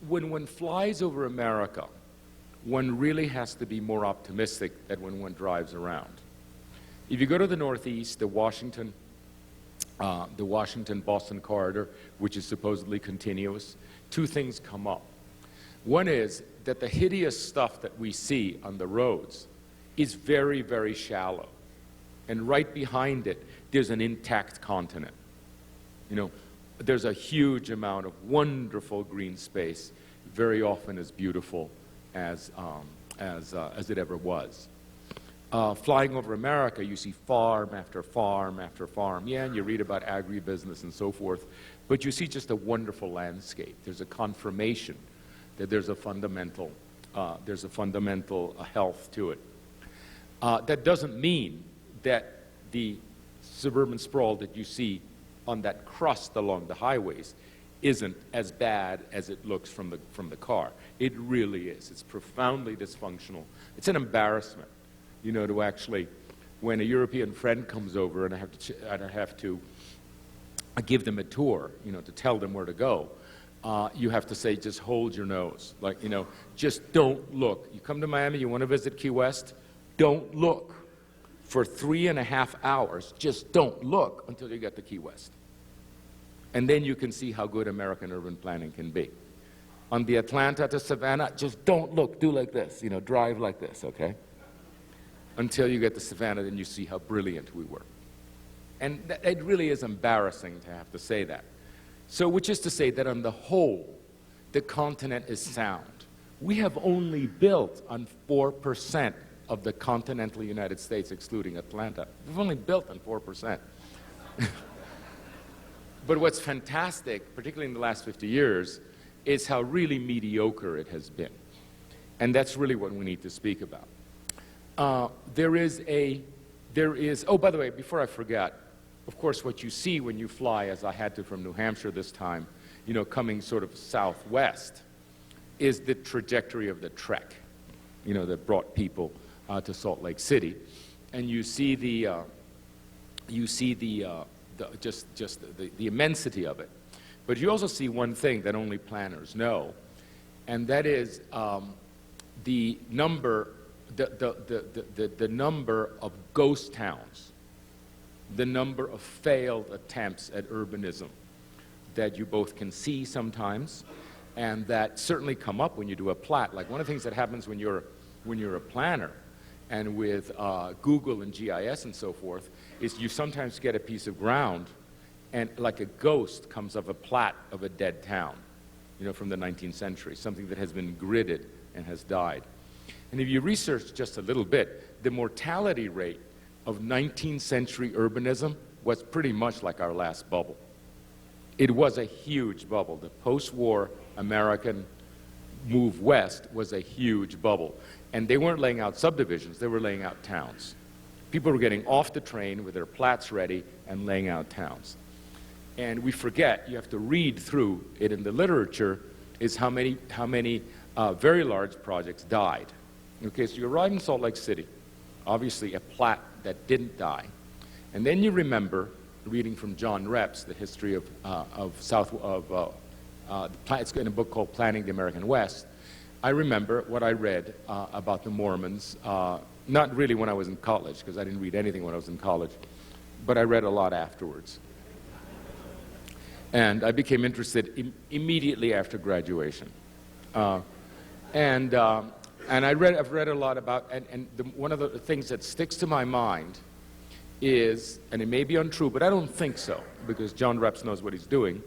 when one flies over America, one really has to be more optimistic than when one drives around. If you go to the Northeast, the Washington-Boston corridor, which is supposedly continuous, two things come up. One is that the hideous stuff that we see on the roads is very, very shallow. And right behind it, there's an intact continent. You know, there's a huge amount of wonderful green space, very often as beautiful as it ever was. Flying over America, you see farm after farm after farm. Yeah, and you read about agribusiness and so forth, but you see just a wonderful landscape. There's a confirmation that there's a fundamental health to it. That doesn't mean that the suburban sprawl that you see on that crust along the highways isn't as bad as it looks from the car. It really is. It's profoundly dysfunctional. It's an embarrassment, you know, to actually, when a European friend comes over and I have to give them a tour, you know, to tell them where to go, you have to say, just hold your nose. Like, you know, just don't look. You come to Miami, you want to visit Key West, don't look. For 3.5 hours, just don't look until you get to Key West. And then you can see how good American urban planning can be. On the Atlanta to Savannah, just don't look, do like this, you know, drive like this, okay? Until you get to Savannah, then you see how brilliant we were. And it really is embarrassing to have to say that. So, which is to say that on the whole, the continent is sound. We have only built on 4% of the continental United States, excluding Atlanta. We've only built on 4%. But what's fantastic, particularly in the last 50 years, is how really mediocre it has been. And that's really what we need to speak about. Oh, by the way, before I forget, of course, what you see when you fly, as I had to from New Hampshire this time, you know, coming sort of southwest, is the trajectory of the trek, you know, that brought people to Salt Lake City. And you see the immensity of it. But you also see one thing that only planners know, and that is the number of ghost towns, the number of failed attempts at urbanism that you both can see sometimes, and that certainly come up when you do a plat. Like one of the things that happens when you're a planner, and with Google and GIS and so forth, is you sometimes get a piece of ground and like a ghost comes of a plat of a dead town, you know, from the 19th century, something that has been gridded and has died. And if you research just a little bit, the mortality rate of 19th century urbanism was pretty much like our last bubble. It was a huge bubble. The post-war American move west was a huge bubble. And they weren't laying out subdivisions, they were laying out towns. People were getting off the train with their plats ready and laying out towns. And we forget, you have to read through it in the literature, is how many very large projects died. Okay, so you arrive in Salt Lake City, obviously a plat that didn't die. And then you remember, reading from John Reps, the history it's in a book called Planning the American West. I remember what I read about the Mormons, not really when I was in college, because I didn't read anything when I was in college, but I read a lot afterwards. And I became interested immediately after graduation. And I've read a lot about, one of the things that sticks to my mind is, and it may be untrue, but I don't think so, because John Reps knows what he's doing,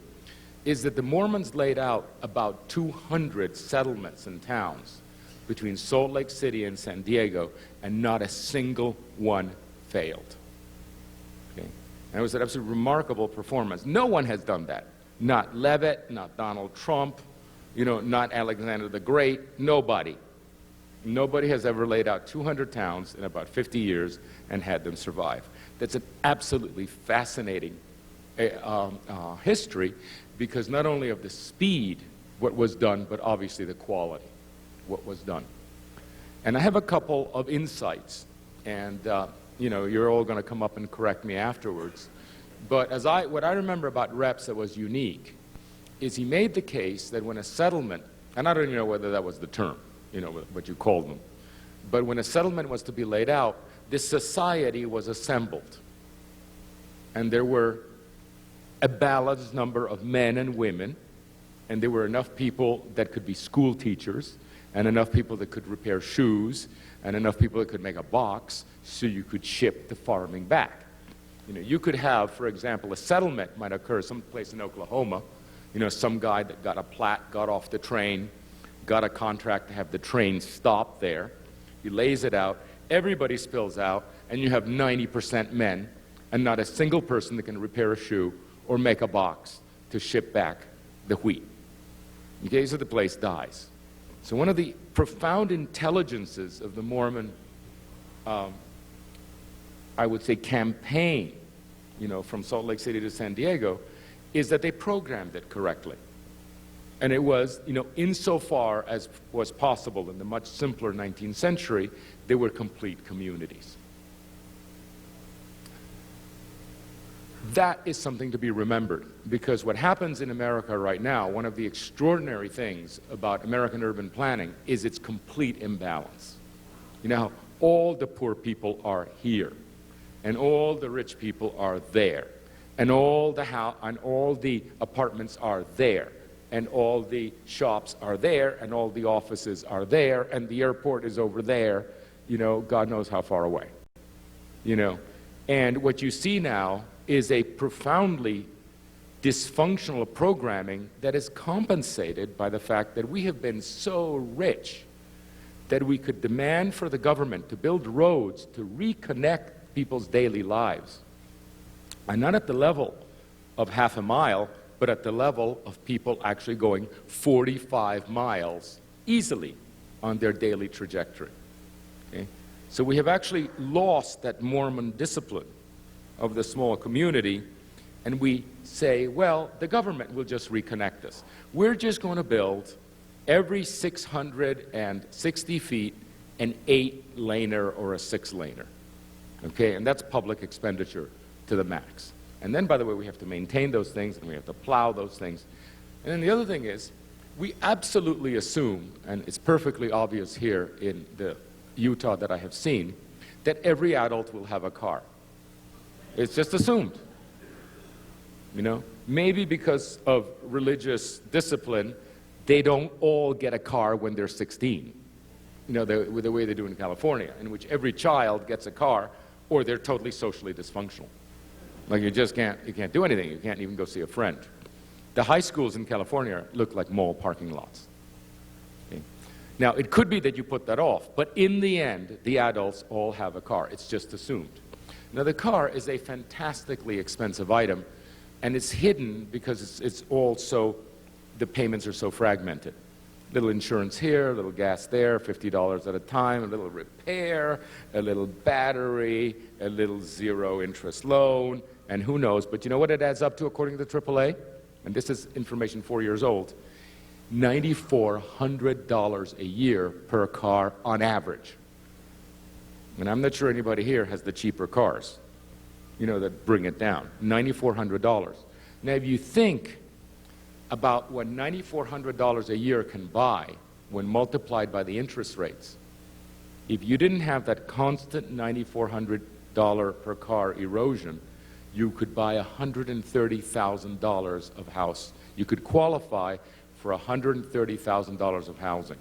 is that the Mormons laid out about 200 settlements and towns between Salt Lake City and San Diego, and not a single one failed. Okay? And it was an absolutely remarkable performance. No one has done that. Not Levitt, not Donald Trump, you know, not Alexander the Great, nobody. Nobody has ever laid out 200 towns in about 50 years and had them survive. That's an absolutely fascinating history, because not only of the speed, what was done, but obviously the quality, what was done. And I have a couple of insights, and you know, you're all going to come up and correct me afterwards. But what I remember about Reps that was unique is he made the case that when a settlement And I don't even know whether that was the term, what you called them. But when a settlement was to be laid out, this society was assembled. And there were a balanced number of men and women, and there were enough people that could be school teachers, and enough people that could repair shoes, and enough people that could make a box so you could ship the farming back. You could have, for example, a settlement might occur someplace in Oklahoma. Some guy that got a plat, got off the train, got a contract to have the train stop there. He lays it out, everybody spills out, and you have 90% men, and not a single person that can repair a shoe or make a box to ship back the wheat. Okay, so the place dies. So one of the profound intelligences of the Mormon, I would say, campaign, from Salt Lake City to San Diego, is that they programmed it correctly. And it was, insofar as was possible in the much simpler 19th century, they were complete communities. That is something to be remembered, because what happens in America right now, one of the extraordinary things about American urban planning is its complete imbalance. All the poor people are here, and all the rich people are there, and all the apartments are there, and all the shops are there, and all the offices are there, and the airport is over there, God knows how far away. And what you see now is a profoundly dysfunctional programming that is compensated by the fact that we have been so rich that we could demand for the government to build roads to reconnect people's daily lives. And not at the level of half a mile, but at the level of people actually going 45 miles easily on their daily trajectory. Okay? So we have actually lost that Mormon discipline of the small community, and we say, well, the government will just reconnect us. We're just going to build every 660 feet an 8-laner or a 6-laner. Okay, and that's public expenditure to the max. And then, by the way, we have to maintain those things, and we have to plow those things. And then the other thing is, we absolutely assume, and it's perfectly obvious here in the Utah that I have seen, that every adult will have a car. It's just assumed. Maybe because of religious discipline, they don't all get a car when they're 16. The way they do in California, in which every child gets a car, or they're totally socially dysfunctional. Like you can't do anything. You can't even go see a friend. The high schools in California look like mall parking lots. Okay? Now, it could be that you put that off, but in the end, the adults all have a car. It's just assumed. Now, the car is a fantastically expensive item, and it's hidden because it's all so, the payments are so fragmented. Little insurance here, a little gas there, $50 at a time, a little repair, a little battery, a little zero-interest loan, and who knows. But you know what it adds up to according to AAA? And this is information 4 years old. $9,400 a year per car on average. And I'm not sure anybody here has the cheaper cars, that bring it down. $9,400. Now, if you think about what $9,400 a year can buy when multiplied by the interest rates, if you didn't have that constant $9,400 per car erosion, you could buy $130,000 of house. You could qualify for $130,000 of housing.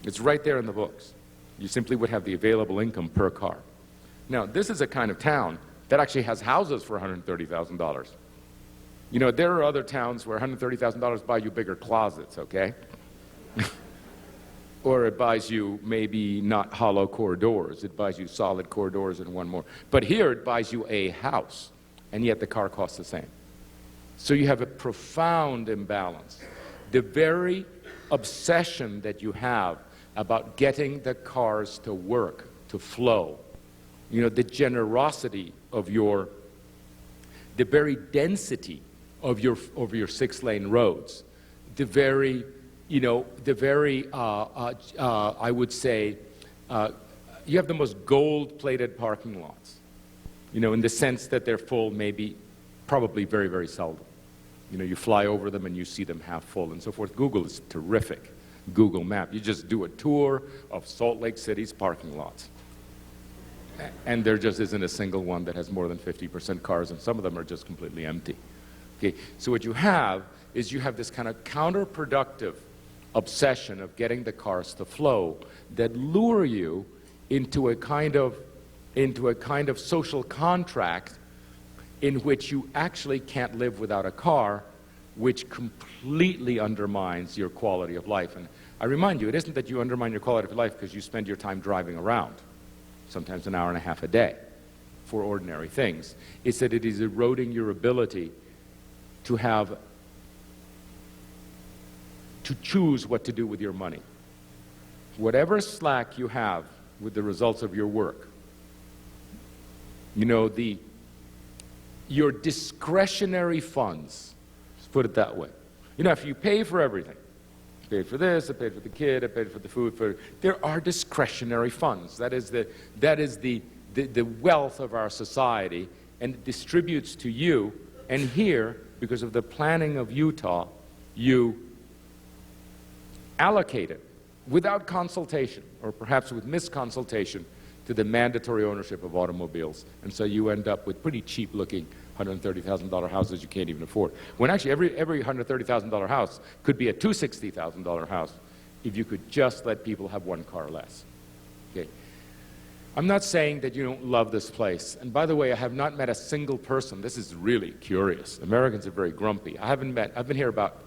It's right there in the books. You simply would have the available income per car. Now, this is a kind of town that actually has houses for $130,000. There are other towns where $130,000 buy you bigger closets, okay? Or it buys you maybe not hollow core doors. It buys you solid core doors and one more. But here it buys you a house, and yet the car costs the same. So you have a profound imbalance. The very obsession that you have about getting the cars to work, to flow, the generosity of the very density of your 6-lane roads, I would say, you have the most gold-plated parking lots, in the sense that they're full probably very, very seldom. You fly over them and you see them half full and so forth. Google is terrific Google Map. You just do a tour of Salt Lake City's parking lots. And there just isn't a single one that has more than 50% cars, and some of them are just completely empty. Okay, so what you have is you have this kind of counterproductive obsession of getting the cars to flow that lure you into a kind of social contract in which you actually can't live without a car, which completely undermines your quality of life. And I remind you, it isn't that you undermine your quality of life because you spend your time driving around, sometimes an hour and a half a day, for ordinary things. It's that it is eroding your ability to choose what to do with your money. Whatever slack you have with the results of your work, you know, your discretionary funds, let's put it that way. You know, if you pay for everything, I paid for this, I paid for the kid, I paid for the food, there are discretionary funds. That is the wealth of our society, and it distributes to you. And here, because of the planning of Utah, you allocate it without consultation, or perhaps with misconsultation, to the mandatory ownership of automobiles. And so you end up with pretty cheap-looking $130,000 houses you can't even afford. When actually every $130,000 house could be a $260,000 house if you could just let people have one car less. Okay. I'm not saying that you don't love this place. And by the way, I have not met a single person. This is really curious. Americans are very grumpy. I've been here about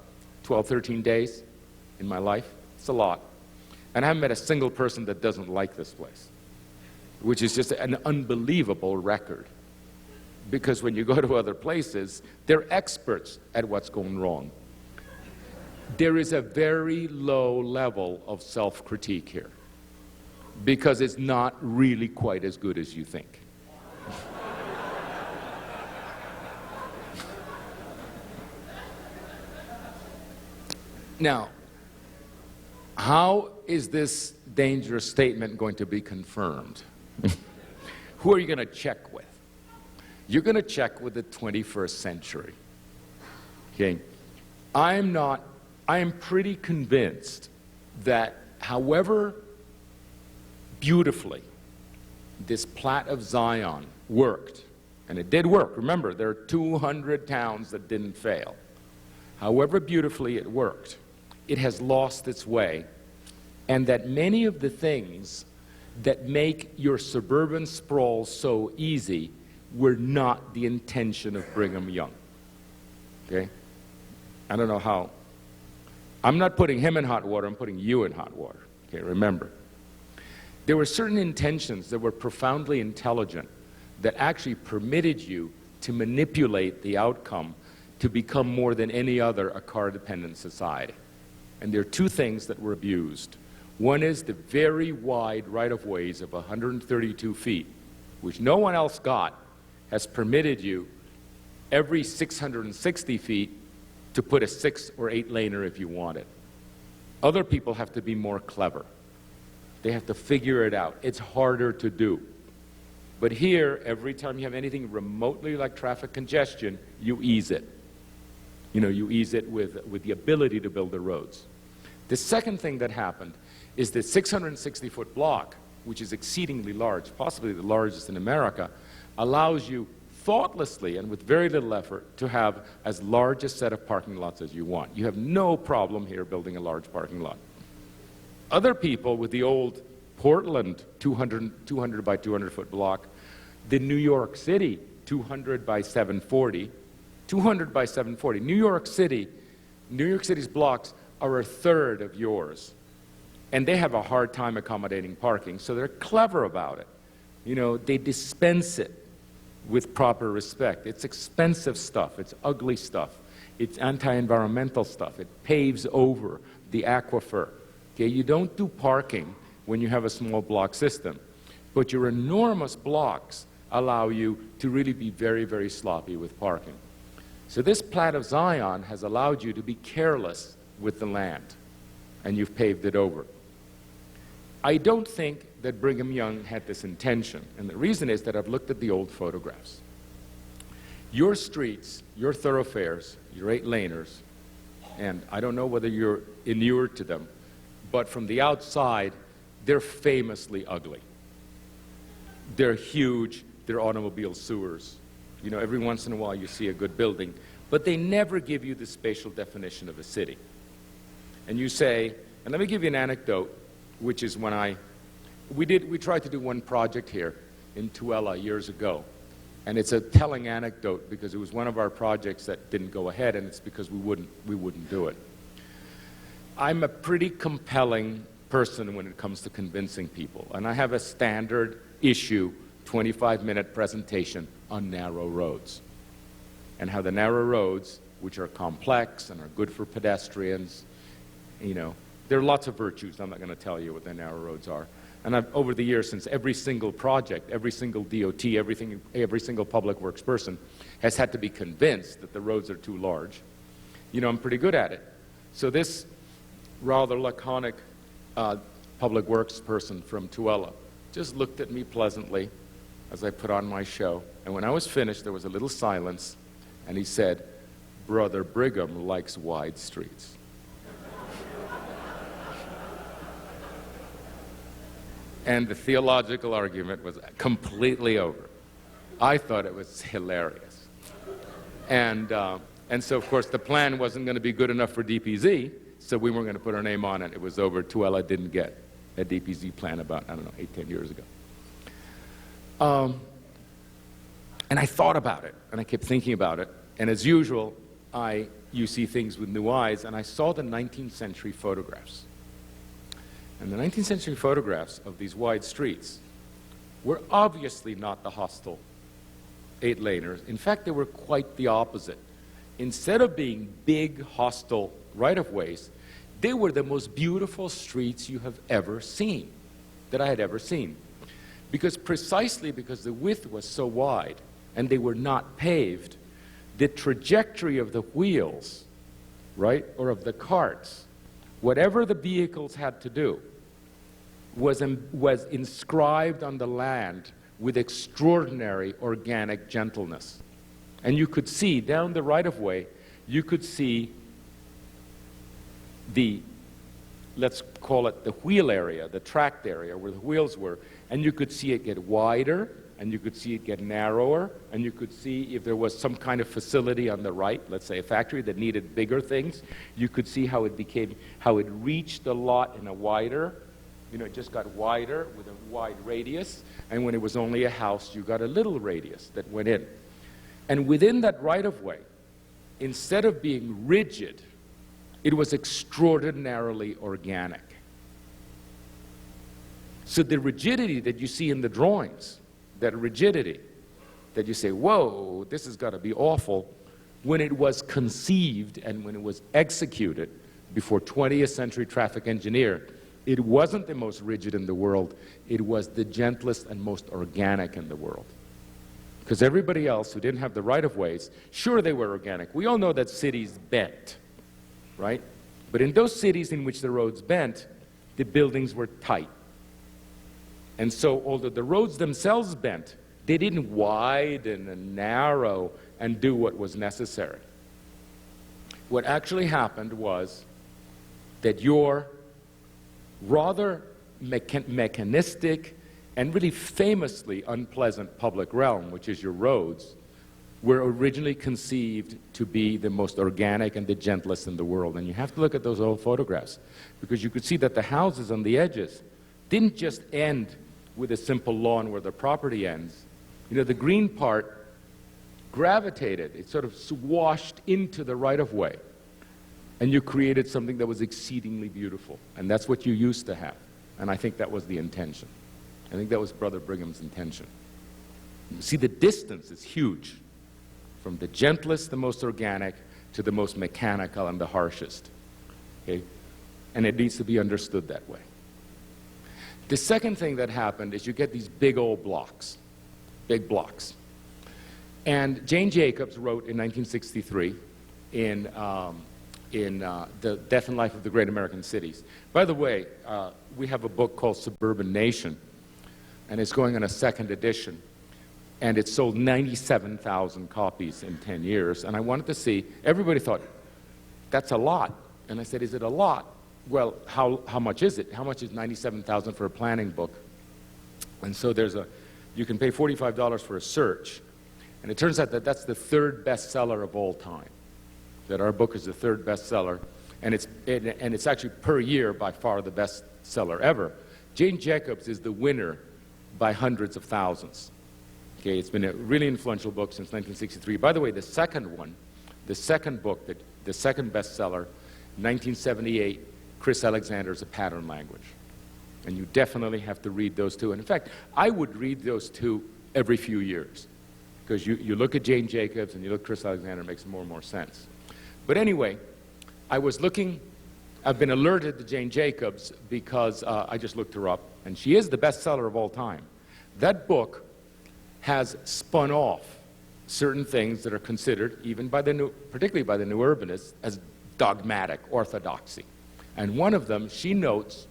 12, 13 days in my life. It's a lot. And I haven't met a single person that doesn't like this place, which is just an unbelievable record. Because when you go to other places, they're experts at what's going wrong. There is a very low level of self-critique here, because it's not really quite as good as you think. Now, how is this dangerous statement going to be confirmed? Who are you going to check with? You're going to check with the 21st century. Okay? I am pretty convinced that however beautifully this Plat of Zion worked, and it did work. Remember, there are 200 towns that didn't fail. However beautifully it worked, it has lost its way, and that many of the things that make your suburban sprawl so easy were not the intention of Brigham Young. Okay? I don't know how. I'm not putting him in hot water, I'm putting you in hot water. Okay, remember. There were certain intentions that were profoundly intelligent that actually permitted you to manipulate the outcome to become more than any other a car-dependent society. And there are two things that were abused. One is the very wide right-of-ways of 132 feet, which no one else got, has permitted you every 660 feet to put a 6 or 8 laner if you want it. Other people have to be more clever. They have to figure it out. It's harder to do. But here, every time you have anything remotely like traffic congestion, you ease it. You know, you ease it with the ability to build the roads. The second thing that happened is the 660-foot block, which is exceedingly large, possibly the largest in America, allows you thoughtlessly and with very little effort to have as large a set of parking lots as you want. You have no problem here building a large parking lot. Other people with the old Portland 200 by 200 foot block, the New York City 200 by 740, 200 by 740. New York City's blocks are a third of yours. And they have a hard time accommodating parking, so they're clever about it. You know, they dispense it with proper respect. It's expensive stuff, it's ugly stuff, it's anti-environmental stuff, it paves over the aquifer. Okay, you don't do parking when you have a small block system, but your enormous blocks allow you to really be very, very sloppy with parking. So this Plat of Zion has allowed you to be careless with the land, and you've paved it over. I don't think that Brigham Young had this intention, and the reason is that I've looked at the old photographs. Your streets, your thoroughfares, your 8 laners, and I don't know whether you're inured to them, but from the outside, they're famously ugly. They're huge, they're automobile sewers. You know, every once in a while you see a good building, but they never give you the spatial definition of a city. And you say, and let me give you an anecdote, which is when we tried to do one project here in Tuella years ago. And it's a telling anecdote because it was one of our projects that didn't go ahead, and it's because we wouldn't do it. I'm a pretty compelling person when it comes to convincing people, and I have a standard issue 25-minute presentation on narrow roads and how the narrow roads, which are complex and are good for pedestrians, you know, there are lots of virtues. I'm not going to tell you what the narrow roads are. And over the years, since every single project, every single DOT, every single public works person has had to be convinced that the roads are too large, you know, I'm pretty good at it. So this rather laconic public works person from Tuella just looked at me pleasantly as I put on my show. And when I was finished, there was a little silence, and he said, "Brother Brigham likes wide streets." And the theological argument was completely over. I thought it was hilarious. And so, of course, the plan wasn't going to be good enough for DPZ, so we weren't going to put our name on it. It was over. Tuella didn't get a DPZ plan about, I don't know, 8-10 years ago. And I thought about it, and I kept thinking about it. And as usual, you see things with new eyes, and I saw the 19th century photographs. And the 19th century photographs of these wide streets were obviously not the hostile 8-laners. In fact, they were quite the opposite. Instead of being big, hostile right-of-ways, they were the most beautiful streets you have ever seen, that I had ever seen. Precisely because the width was so wide and they were not paved, the trajectory of the wheels, right, or of the carts, whatever the vehicles had to do, was inscribed on the land with extraordinary organic gentleness. And you could see, down the right-of-way, you could see the, let's call it the wheel area, the tracked area where the wheels were, and you could see it get wider, and you could see it get narrower, and you could see if there was some kind of facility on the right, let's say a factory that needed bigger things, you could see how it reached the lot in a wider, you know, it just got wider with a wide radius, and when it was only a house, you got a little radius that went in. And within that right-of-way, instead of being rigid, it was extraordinarily organic. So the rigidity that you see in the drawings, that rigidity that you say, whoa, this has got to be awful, when it was conceived and when it was executed before 20th century traffic engineer, it wasn't the most rigid in the world, it was the gentlest and most organic in the world. Because everybody else who didn't have the right-of-ways, sure, they were organic. We all know that cities bent, right? But in those cities in which the roads bent, the buildings were tight. And so, although the roads themselves bent, they didn't widen and narrow and do what was necessary. What actually happened was that your rather mechanistic and really famously unpleasant public realm, which is your roads, were originally conceived to be the most organic and the gentlest in the world. And you have to look at those old photographs, because you could see that the houses on the edges didn't just end with a simple lawn where the property ends. You know, the green part gravitated, it sort of washed into the right-of-way, and you created something that was exceedingly beautiful. And that's what you used to have. And I think that was the intention. I think that was Brother Brigham's intention. You see, the distance is huge, from the gentlest, the most organic, to the most mechanical and the harshest. Okay? And it needs to be understood that way. The second thing that happened is you get these big old blocks, big blocks. And Jane Jacobs wrote in 1963 in The Death and Life of the Great American Cities. By the way, we have a book called Suburban Nation, and it's going on a second edition. And it sold 97,000 copies in 10 years. And I wanted to see, everybody thought, that's a lot. And I said, is it a lot? well, how much is it? How much is $97,000 for a planning book? And so you can pay $45 for a search. And it turns out that that's the third bestseller of all time. That our book is the third bestseller. And it's actually per year by far the best seller ever. Jane Jacobs is the winner by hundreds of thousands. Okay, it's been a really influential book since 1963. By the way, the second book, the second bestseller, 1978, Chris Alexander's A Pattern Language. And you definitely have to read those two. And in fact, I would read those two every few years. Because you look at Jane Jacobs and you look at Chris Alexander, it makes more and more sense. But anyway, I've been alerted to Jane Jacobs because I just looked her up, and she is the bestseller of all time. That book has spun off certain things that are considered, even particularly by the new urbanists, as dogmatic orthodoxy. And one of them, she notes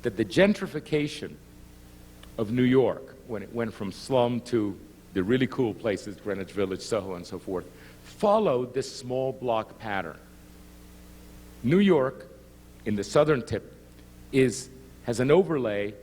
that the gentrification of New York, when it went from slum to the really cool places, Greenwich Village, Soho, and so forth, followed this small block pattern. New York, in the southern tip, has an overlay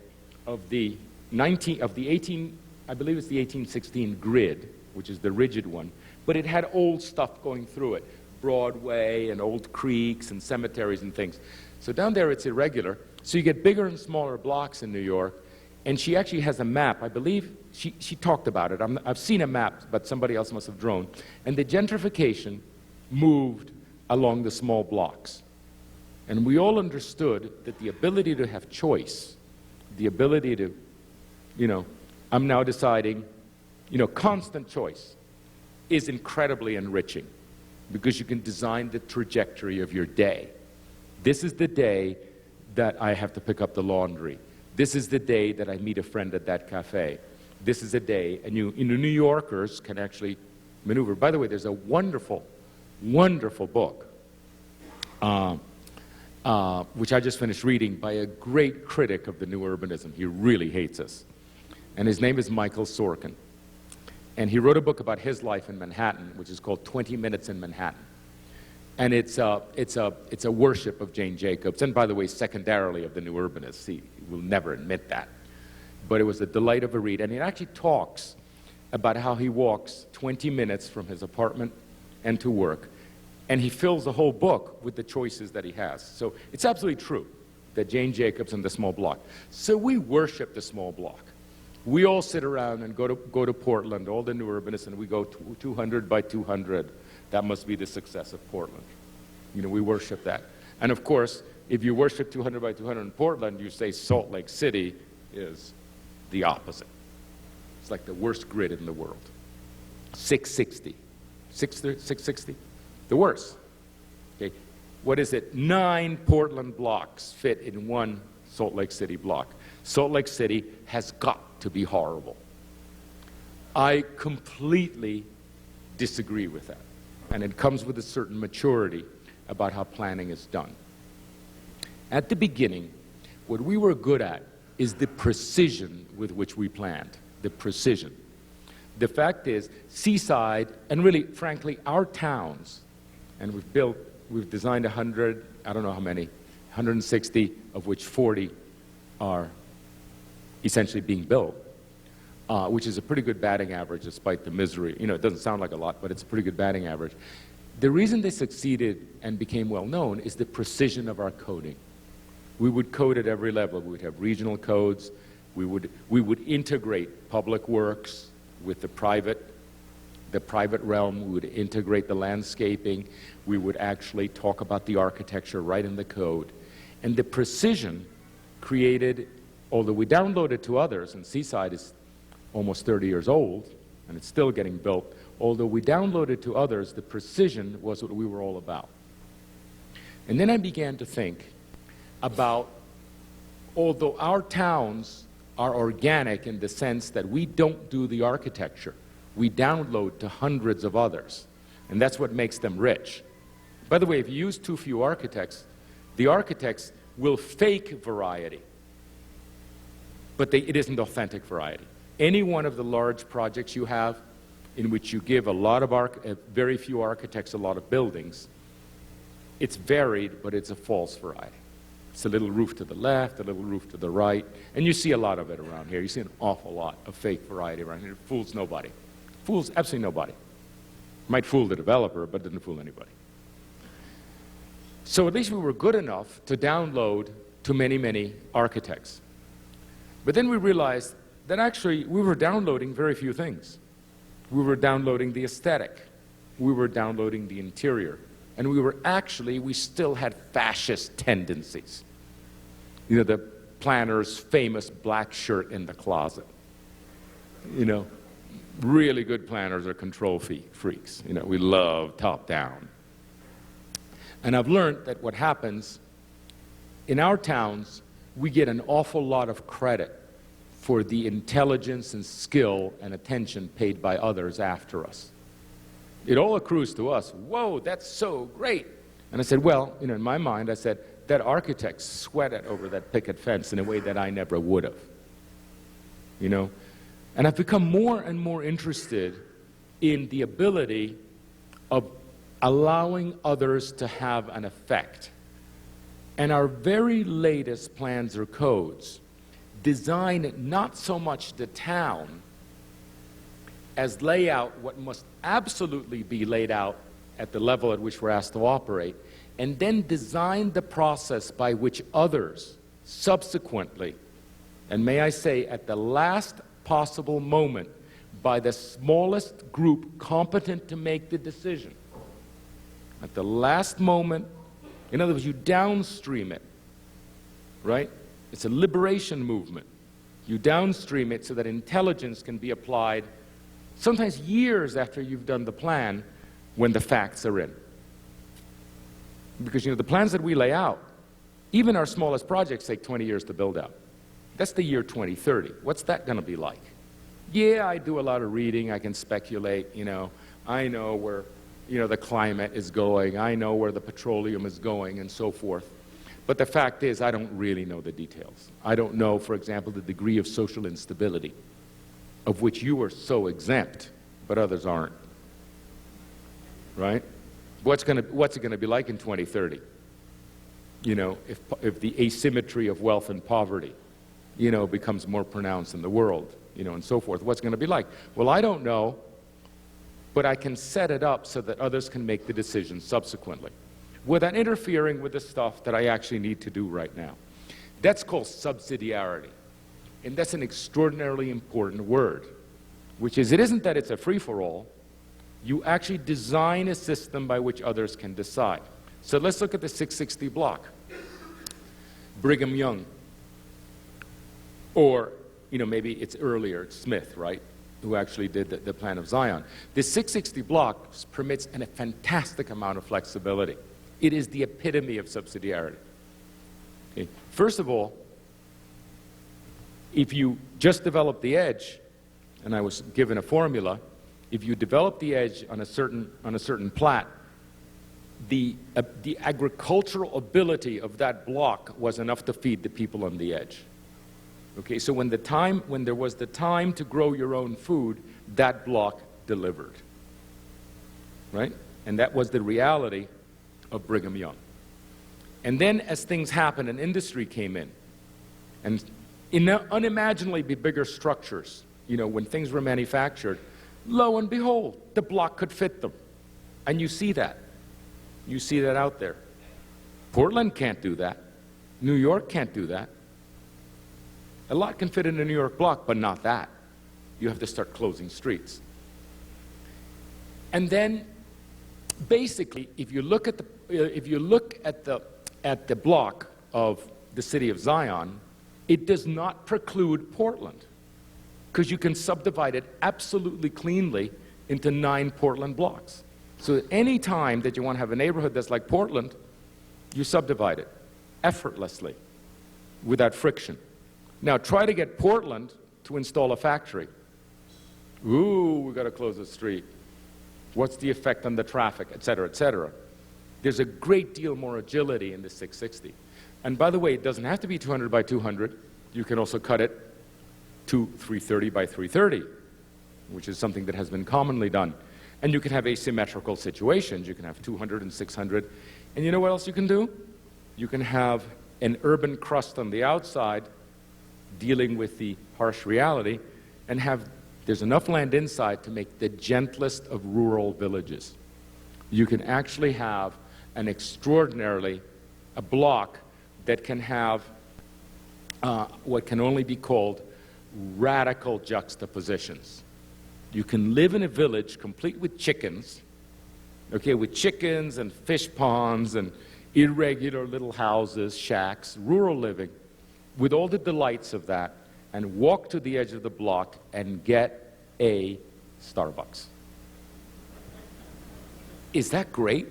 of the 18, I believe it's the 1816 grid, which is the rigid one, but it had old stuff going through it, Broadway and old creeks and cemeteries and things. So down there it's irregular, so you get bigger and smaller blocks in New York, and she actually has a map. I believe she talked about it. I've seen a map, but somebody else must have drawn. And the gentrification moved along the small blocks. And we all understood that the ability to have choice, the ability to, I'm now deciding, constant choice is incredibly enriching because you can design the trajectory of your day. This is the day that I have to pick up the laundry. This is the day that I meet a friend at that cafe. This is a day, and New Yorkers can actually maneuver. By the way, there's a wonderful, wonderful book, which I just finished reading by a great critic of the new urbanism. He really hates us. And his name is Michael Sorkin. And he wrote a book about his life in Manhattan, which is called 20 Minutes in Manhattan. And it's a worship of Jane Jacobs, and by the way, secondarily of the new urbanists. He will never admit that. But it was a delight of a read. And it actually talks about how he walks 20 minutes from his apartment and to work. And he fills the whole book with the choices that he has. So it's absolutely true that Jane Jacobs and the small block. So we worship the small block. We all sit around and go to Portland, all the new urbanists, and we go 200 by 200. That must be the success of Portland. We worship that. And of course, if you worship 200 by 200 in Portland, you say Salt Lake City is the opposite. It's like the worst grid in the world. 660. 660? The worst. Okay. What is it? 9 Portland blocks fit in one Salt Lake City block. Salt Lake City has got to be horrible. I completely disagree with that. And it comes with a certain maturity about how planning is done. At the beginning, what we were good at is the precision with which we planned. The precision. The fact is, Seaside, and really, frankly, our towns, and we've designed 100, I don't know how many, 160, of which 40 are essentially being built, which is a pretty good batting average despite the misery. It doesn't sound like a lot, but it's a pretty good batting average. The reason they succeeded and became well known is the precision of our coding. We would code at every level. We would have regional codes. We would integrate public works with the private realm. We would integrate the landscaping. We would actually talk about the architecture right in the code. And the precision created, although we downloaded to others, and Seaside is almost 30 years old, and it's still getting built, although we downloaded to others, the precision was what we were all about. And then I began to think about, although our towns are organic in the sense that we don't do the architecture, we download to hundreds of others, and that's what makes them rich. By the way, if you use too few architects, the architects will fake variety, but it isn't authentic variety. Any one of the large projects you have in which you give a lot of very few architects a lot of buildings, it's varied, but it's a false variety. It's a little roof to the left, a little roof to the right, and you see a lot of it around here. You see an awful lot of fake variety around here. It fools nobody. Fools absolutely nobody. Might fool the developer, but didn't fool anybody. So at least we were good enough to download to many, many architects. But then we realized that actually we were downloading very few things. We were downloading the aesthetic. We were downloading the interior. And we still had fascist tendencies. You know, the planner's famous black shirt in the closet. You know, really good planners are control freaks. You know, we love top down. And I've learned that what happens in our towns, we get an awful lot of credit for the intelligence and skill and attention paid by others after us. It all accrues to us. Whoa, that's so great. And I said, well, you know, in my mind, I said, that architect sweated over that picket fence in a way that I never would have. You know? And I've become more and more interested in the ability of allowing others to have an effect. And our very latest plans or codes design not so much the town as lay out what must absolutely be laid out at the level at which we're asked to operate, and then design the process by which others subsequently, and may I say at the last possible moment, by the smallest group competent to make the decision, at the last moment, in other words, you downstream it, right? It's a liberation movement. You downstream it so that intelligence can be applied sometimes years after you've done the plan when the facts are in. Because, you know, the plans that we lay out, even our smallest projects take 20 years to build out. That's the year 2030. What's that going to be like? Yeah, I do a lot of reading. I can speculate, you know. I know where, you know, the climate is going. I know where the petroleum is going and so forth. But the fact is, I don't really know the details. I don't know, for example, the degree of social instability, of which you are so exempt, but others aren't. Right? What's it going to be like in 2030? You know, if the asymmetry of wealth and poverty, you know, becomes more pronounced in the world, you know, and so forth. What's it going to be like? Well, I don't know, but I can set it up so that others can make the decision subsequently, without interfering with the stuff that I actually need to do right now. That's called subsidiarity. And that's an extraordinarily important word, which is, it isn't that it's a free-for-all. You actually design a system by which others can decide. So let's look at the 660 block. Brigham Young. Or, you know, maybe it's earlier, it's Smith, right, who actually did the plan of Zion. This 660 block permits a fantastic amount of flexibility. It is the epitome of subsidiarity. Okay. First of all, if you just develop the edge, and I was given a formula, if you develop the edge on a certain plat, the agricultural ability of that block was enough to feed the people on the edge. Okay, so when there was the time to grow your own food, that block delivered. Right? And that was the reality of Brigham Young. And then as things happened and industry came in, and in unimaginably bigger structures, you know, when things were manufactured, lo and behold, the block could fit them. And you see that. You see that out there. Portland can't do that. New York can't do that. A lot can fit in a New York block, but not that. You have to start closing streets. And then, basically, if you look at the block of the city of Zion, it does not preclude Portland, because you can subdivide it absolutely cleanly into 9 Portland blocks. So at any time that you want to have a neighborhood that's like Portland, you subdivide it effortlessly, without friction. Now try to get Portland to install a factory. Ooh, we've got to close the street. What's the effect on the traffic, et cetera, et cetera. There's a great deal more agility in the 660. And by the way, it doesn't have to be 200 by 200. You can also cut it to 330 by 330, which is something that has been commonly done. And you can have asymmetrical situations. You can have 200 and 600. And you know what else you can do? You can have an urban crust on the outside, dealing with the harsh reality, and there's enough land inside to make the gentlest of rural villages. You can actually have a block that can have what can only be called radical juxtapositions. You can live in a village complete with chickens, okay, with chickens and fish ponds and irregular little houses, shacks, rural living, with all the delights of that, and walk to the edge of the block and get a Starbucks. Is that great?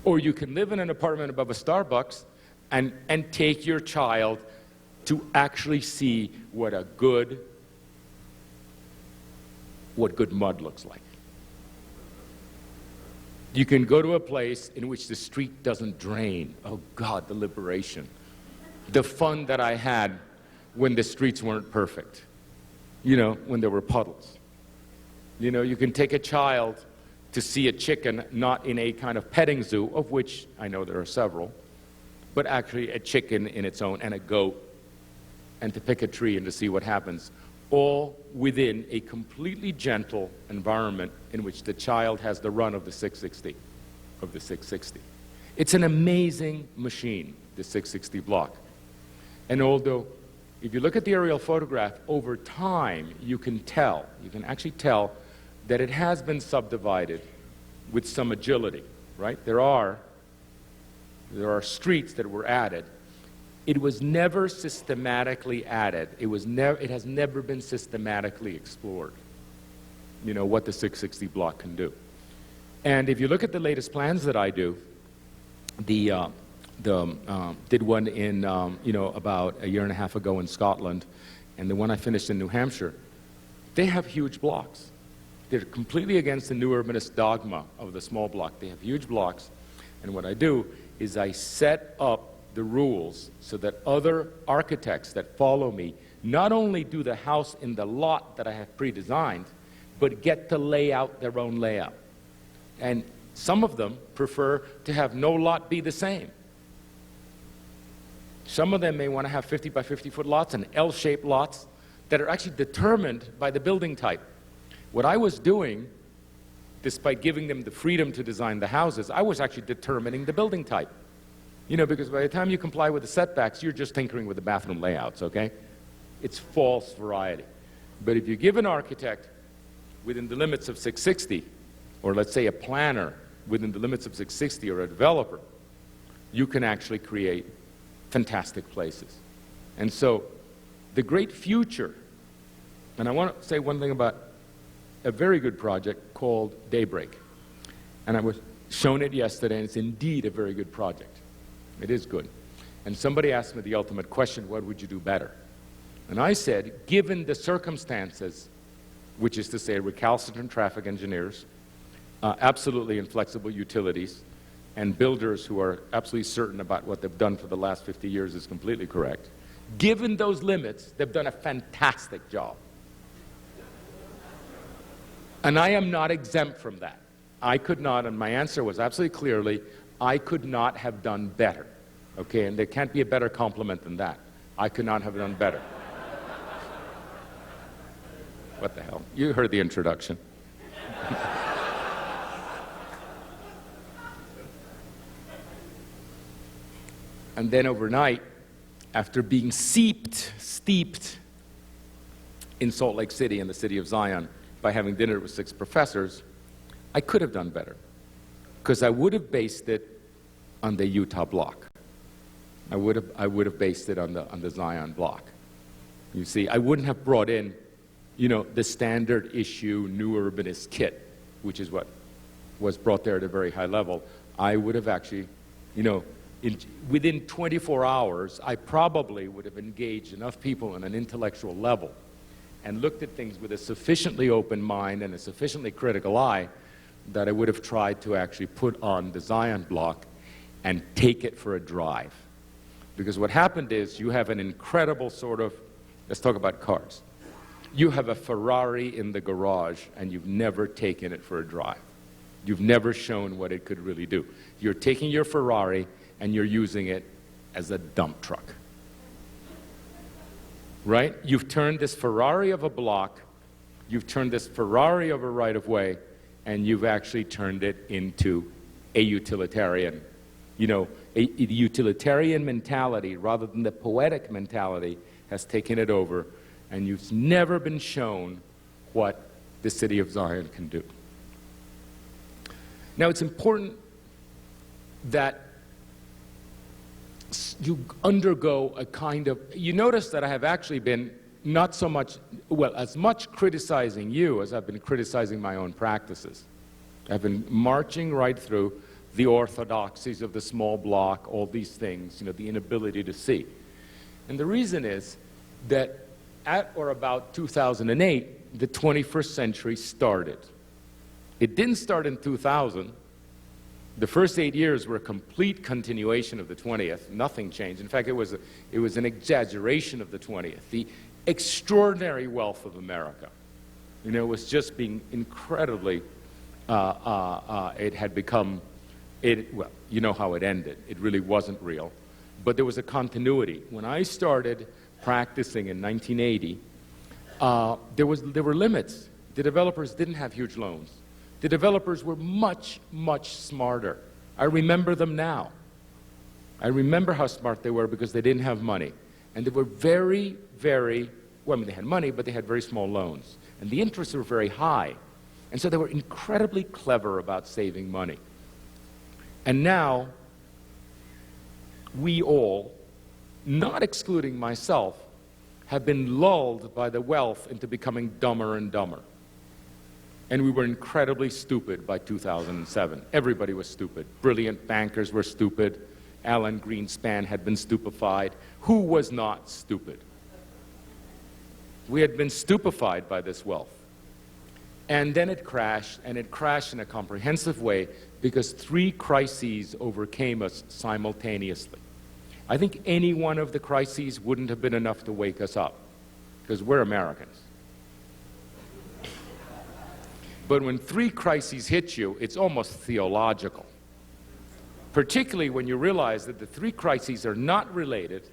Or you can live in an apartment above a Starbucks and take your child to actually see what good mud looks like. You can go to a place in which the street doesn't drain. Oh God, the liberation. The fun that I had when the streets weren't perfect. You know, when there were puddles. You know, you can take a child to see a chicken, not in a kind of petting zoo, of which I know there are several, but actually a chicken in its own, and a goat, and to pick a tree and to see what happens, all within a completely gentle environment in which the child has the run of the 660. It's an amazing machine, the 660 block. And although, if you look at the aerial photograph, over time, you can actually tell that it has been subdivided with some agility, right? There are streets that were added. It was never systematically added. It has never been systematically explored, you know, what the 660 block can do. And if you look at the latest plans that I do, did one in, about a year and a half ago in Scotland, and the one I finished in New Hampshire, they have huge blocks. They're completely against the new urbanist dogma of the small block. They have huge blocks, and what I do is I set up the rules so that other architects that follow me not only do the house in the lot that I have pre-designed, but get to lay out their own layout. And some of them prefer to have no lot be the same. Some of them may want to have 50 by 50 foot lots and L-shaped lots that are actually determined by the building type. What I was doing, despite giving them the freedom to design the houses, I was actually determining the building type. You know, because by the time you comply with the setbacks, you're just tinkering with the bathroom layouts, okay? It's false variety. But if you give an architect within the limits of 660, or let's say a planner within the limits of 660, or a developer, you can actually create fantastic places. And so the great future, and I want to say one thing about a very good project called Daybreak. And I was shown it yesterday, and it's indeed a very good project. It is good. And somebody asked me the ultimate question, what would you do better? And I said, given the circumstances, which is to say recalcitrant traffic engineers, absolutely inflexible utilities, and builders who are absolutely certain about what they've done for the last 50 years is completely correct. Given those limits, they've done a fantastic job. And I am not exempt from that. I could not, and my answer was absolutely clearly, I could not have done better. Okay, and there can't be a better compliment than that. I could not have done better. What the hell? You heard the introduction. And then overnight, after being steeped in Salt Lake City and the city of Zion by having dinner with 6 professors, I could have done better, because I would have based it on the Utah block. I would have based it on the Zion block. You see, I wouldn't have brought in, you know, the standard issue new urbanist kit, which is what was brought there at a very high level. I would have actually, you know, within 24 hours, I probably would have engaged enough people on an intellectual level and looked at things with a sufficiently open mind and a sufficiently critical eye that I would have tried to actually put on the Zion block and take it for a drive. Because what happened is you have an incredible sort of, let's talk about cars. You have a Ferrari in the garage and you've never taken it for a drive. You've never shown what it could really do. You're taking your Ferrari and you're using it as a dump truck. Right? You've turned this Ferrari of a block, you've turned this Ferrari of a right-of-way, and you've actually turned it into a utilitarian. You know, a utilitarian mentality rather than the poetic mentality has taken it over, and you've never been shown what the city of Zion can do. Now, it's important that you undergo a kind of, you notice that I have actually been not so much, well, as much criticizing you as I've been criticizing my own practices. I've been marching right through the orthodoxies of the small block, all these things, you know, the inability to see. And the reason is that at or about 2008, the 21st century started. It didn't start in 2000. The first 8 years were a complete continuation of the 20th. Nothing changed. In fact, it was an exaggeration of the 20th. The extraordinary wealth of America, you know, was just being incredibly, it had become, well, you know how it ended. It really wasn't real. But there was a continuity. When I started practicing in 1980, there were limits. The developers didn't have huge loans. The developers were much, much smarter. I remember them now. I remember how smart they were because they didn't have money. And they were very, very, well, I mean, they had money, but they had very small loans. And the interests were very high. And so they were incredibly clever about saving money. And now, we all, not excluding myself, have been lulled by the wealth into becoming dumber and dumber. And we were incredibly stupid by 2007. Everybody was stupid. Brilliant bankers were stupid. Alan Greenspan had been stupefied. Who was not stupid? We had been stupefied by this wealth. And then it crashed, and it crashed in a comprehensive way because 3 crises overcame us simultaneously. I think any one of the crises wouldn't have been enough to wake us up, because we're Americans. But when 3 crises hit you, it's almost theological. Particularly when you realize that the 3 crises are not related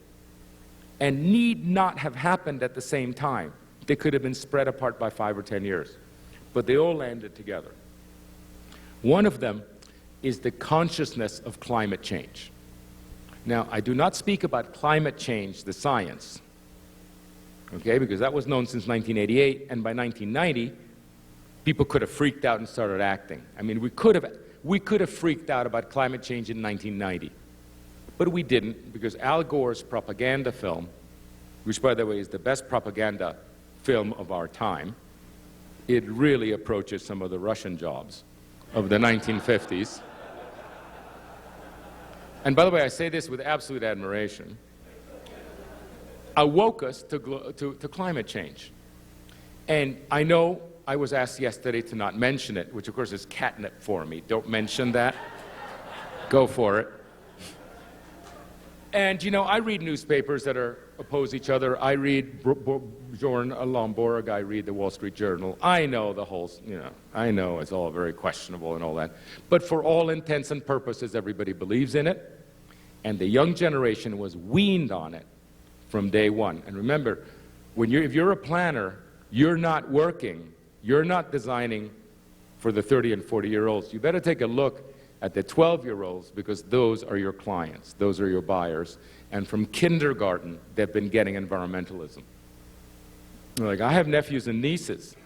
and need not have happened at the same time. They could have been spread apart by 5 or 10 years. But they all landed together. One of them is the consciousness of climate change. Now, I do not speak about climate change, the science, okay, because that was known since 1988, and by 1990, people could have freaked out and started acting. I mean, we could have freaked out about climate change in 1990, but we didn't, because Al Gore's propaganda film, which, by the way, is the best propaganda film of our time, it really approaches some of the Russian jobs of the 1950s. And by the way, I say this with absolute admiration, awoke us to climate change. And I know I was asked yesterday to not mention it, which of course is catnip for me. Don't mention that. Go for it. And you know, I read newspapers that oppose each other. I read Bjorn Lomborg, I read the Wall Street Journal. I know the whole, you know, I know it's all very questionable and all that. But for all intents and purposes, everybody believes in it. And the young generation was weaned on it from day one. And remember, if you're a planner, you're not working, you're not designing for the 30 and 40-year-olds. You better take a look at the 12-year-olds, because those are your clients, those are your buyers. And from kindergarten, they've been getting environmentalism. Like, I have nephews and nieces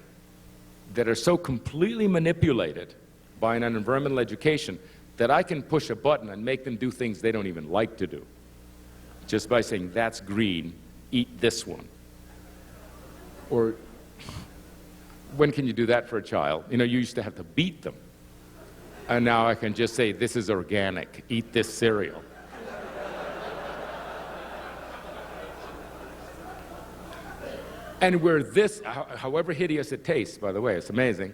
that are so completely manipulated by an environmental education that I can push a button and make them do things they don't even like to do, just by saying, that's green, eat this one. Or, when can you do that for a child? You know, you used to have to beat them. And now I can just say, this is organic, eat this cereal. And we're this, however hideous it tastes, by the way, it's amazing.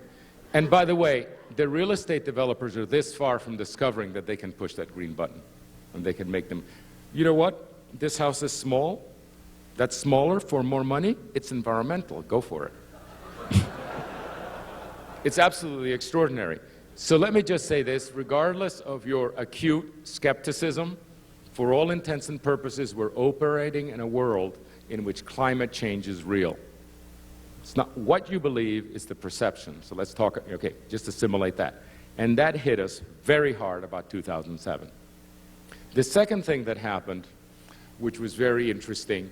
And by the way, the real estate developers are this far from discovering that they can push that green button. And they can make them, you know what? This house is small. That's smaller for more money. It's environmental. Go for it. It's absolutely extraordinary. So let me just say this, regardless of your acute skepticism For all intents and purposes, we're operating in a world in which climate change is real. It's not what you believe, it's the perception. So let's talk, okay, just assimilate that. And that hit us very hard about 2007. The second thing that happened, which was very interesting,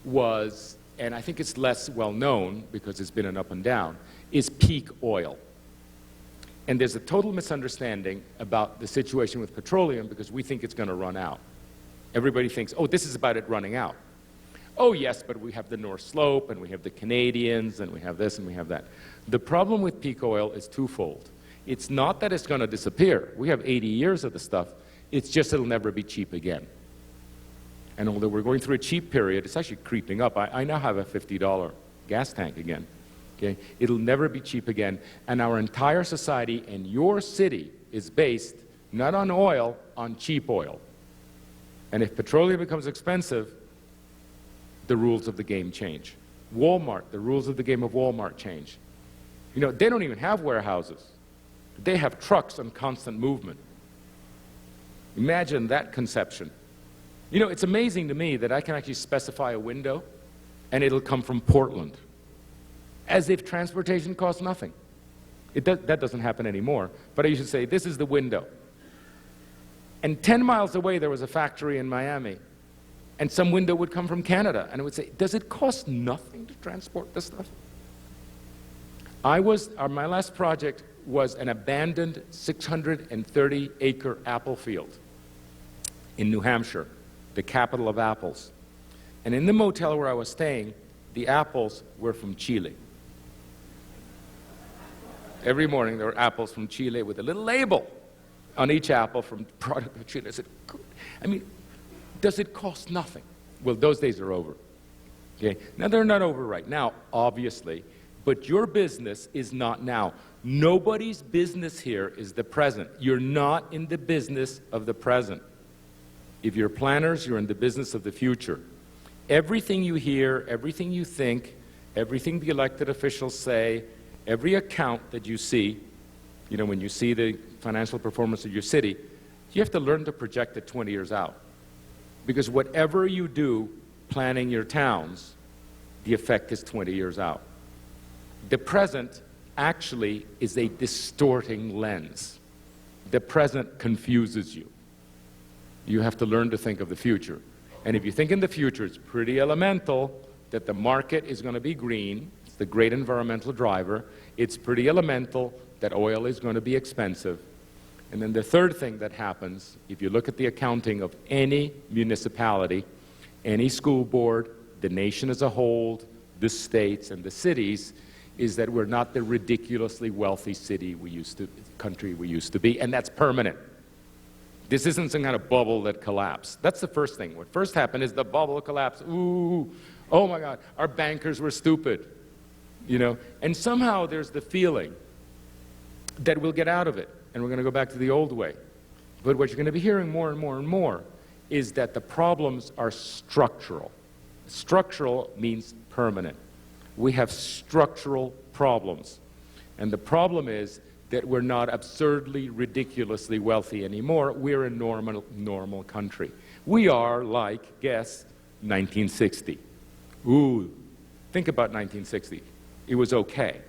was, and I think it's less well known because it's been an up and down, is peak oil. And there's a total misunderstanding about the situation with petroleum because we think it's going to run out. Everybody thinks, oh, this is about it running out. Oh, yes, but we have the North Slope, and we have the Canadians, and we have this, and we have that. The problem with peak oil is twofold. It's not that it's going to disappear. We have 80 years of the stuff. It's just it'll never be cheap again. And although we're going through a cheap period, it's actually creeping up. I now have a $50 gas tank again. Okay? It'll never be cheap again. And our entire society and your city is based not on oil, on cheap oil. And if petroleum becomes expensive, the rules of the game change. Walmart, the rules of the game of Walmart change. You know, they don't even have warehouses. They have trucks on constant movement. Imagine that conception. You know, it's amazing to me that I can actually specify a window and it'll come from Portland, as if transportation costs nothing. That doesn't happen anymore, but I used to say, this is the window. And 10 miles away there was a factory in Miami, and some window would come from Canada, and it would say, does it cost nothing to transport this stuff? My last project was an abandoned 630-acre apple field in New Hampshire, the capital of apples. And in the motel where I was staying, the apples were from Chile. Every morning there were apples from Chile with a little label on each apple from product of Chile. I said, good. I mean, does it cost nothing? Well, those days are over. Okay? Now, they're not over right now, obviously, but your business is not now. Nobody's business here is the present. You're not in the business of the present. If you're planners, you're in the business of the future. Everything you hear, everything you think, everything the elected officials say, every account that you see, you know, when you see the financial performance of your city, you have to learn to project it 20 years out. Because whatever you do planning your towns, the effect is 20 years out. The present actually is a distorting lens. The present confuses you. You have to learn to think of the future. And if you think in the future, it's pretty elemental that the market is going to be green. It's the great environmental driver. It's pretty elemental that oil is going to be expensive. And then the third thing that happens, if you look at the accounting of any municipality, any school board, the nation as a whole, the states and the cities, is that we're not the ridiculously wealthy country we used to be, and that's permanent. This isn't some kind of bubble that collapsed. That's the first thing. What first happened is the bubble collapsed. Ooh, oh my God, our bankers were stupid, you know? And somehow there's the feeling that we'll get out of it, and we're going to go back to the old way. But what you're going to be hearing more and more and more is that the problems are structural. Structural means permanent. We have structural problems. And the problem is that we're not absurdly, ridiculously wealthy anymore. We're a normal country. We are like, guess, 1960. Ooh, think about 1960. It was okay.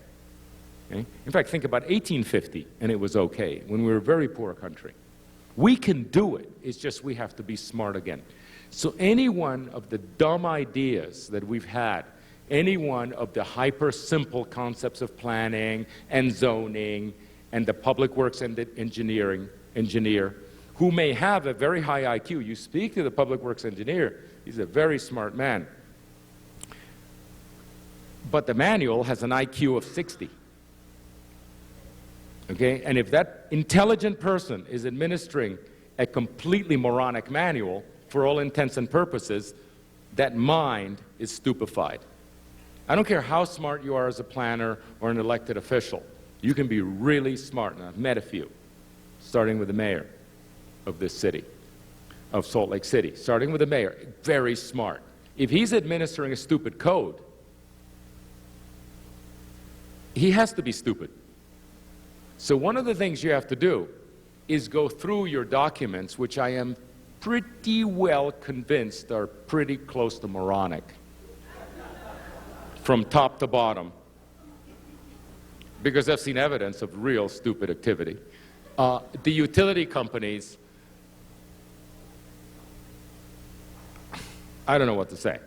Okay? In fact, think about 1850, and it was okay, when we were a very poor country. We can do it. It's just we have to be smart again. So any one of the dumb ideas that we've had, any one of the hyper-simple concepts of planning and zoning and the public works and the engineer, who may have a very high IQ. You speak to the public works engineer, he's a very smart man. But the manual has an IQ of 60. Okay? And if that intelligent person is administering a completely moronic manual, for all intents and purposes, that mind is stupefied. I don't care how smart you are as a planner or an elected official. You can be really smart, and I've met a few, starting with the mayor of this city, of Salt Lake City, starting with the mayor, very smart. If he's administering a stupid code, he has to be stupid. So one of the things you have to do is go through your documents, which I am pretty well convinced are pretty close to moronic from top to bottom, because I've seen evidence of real stupid activity. The utility companies, I don't know what to say.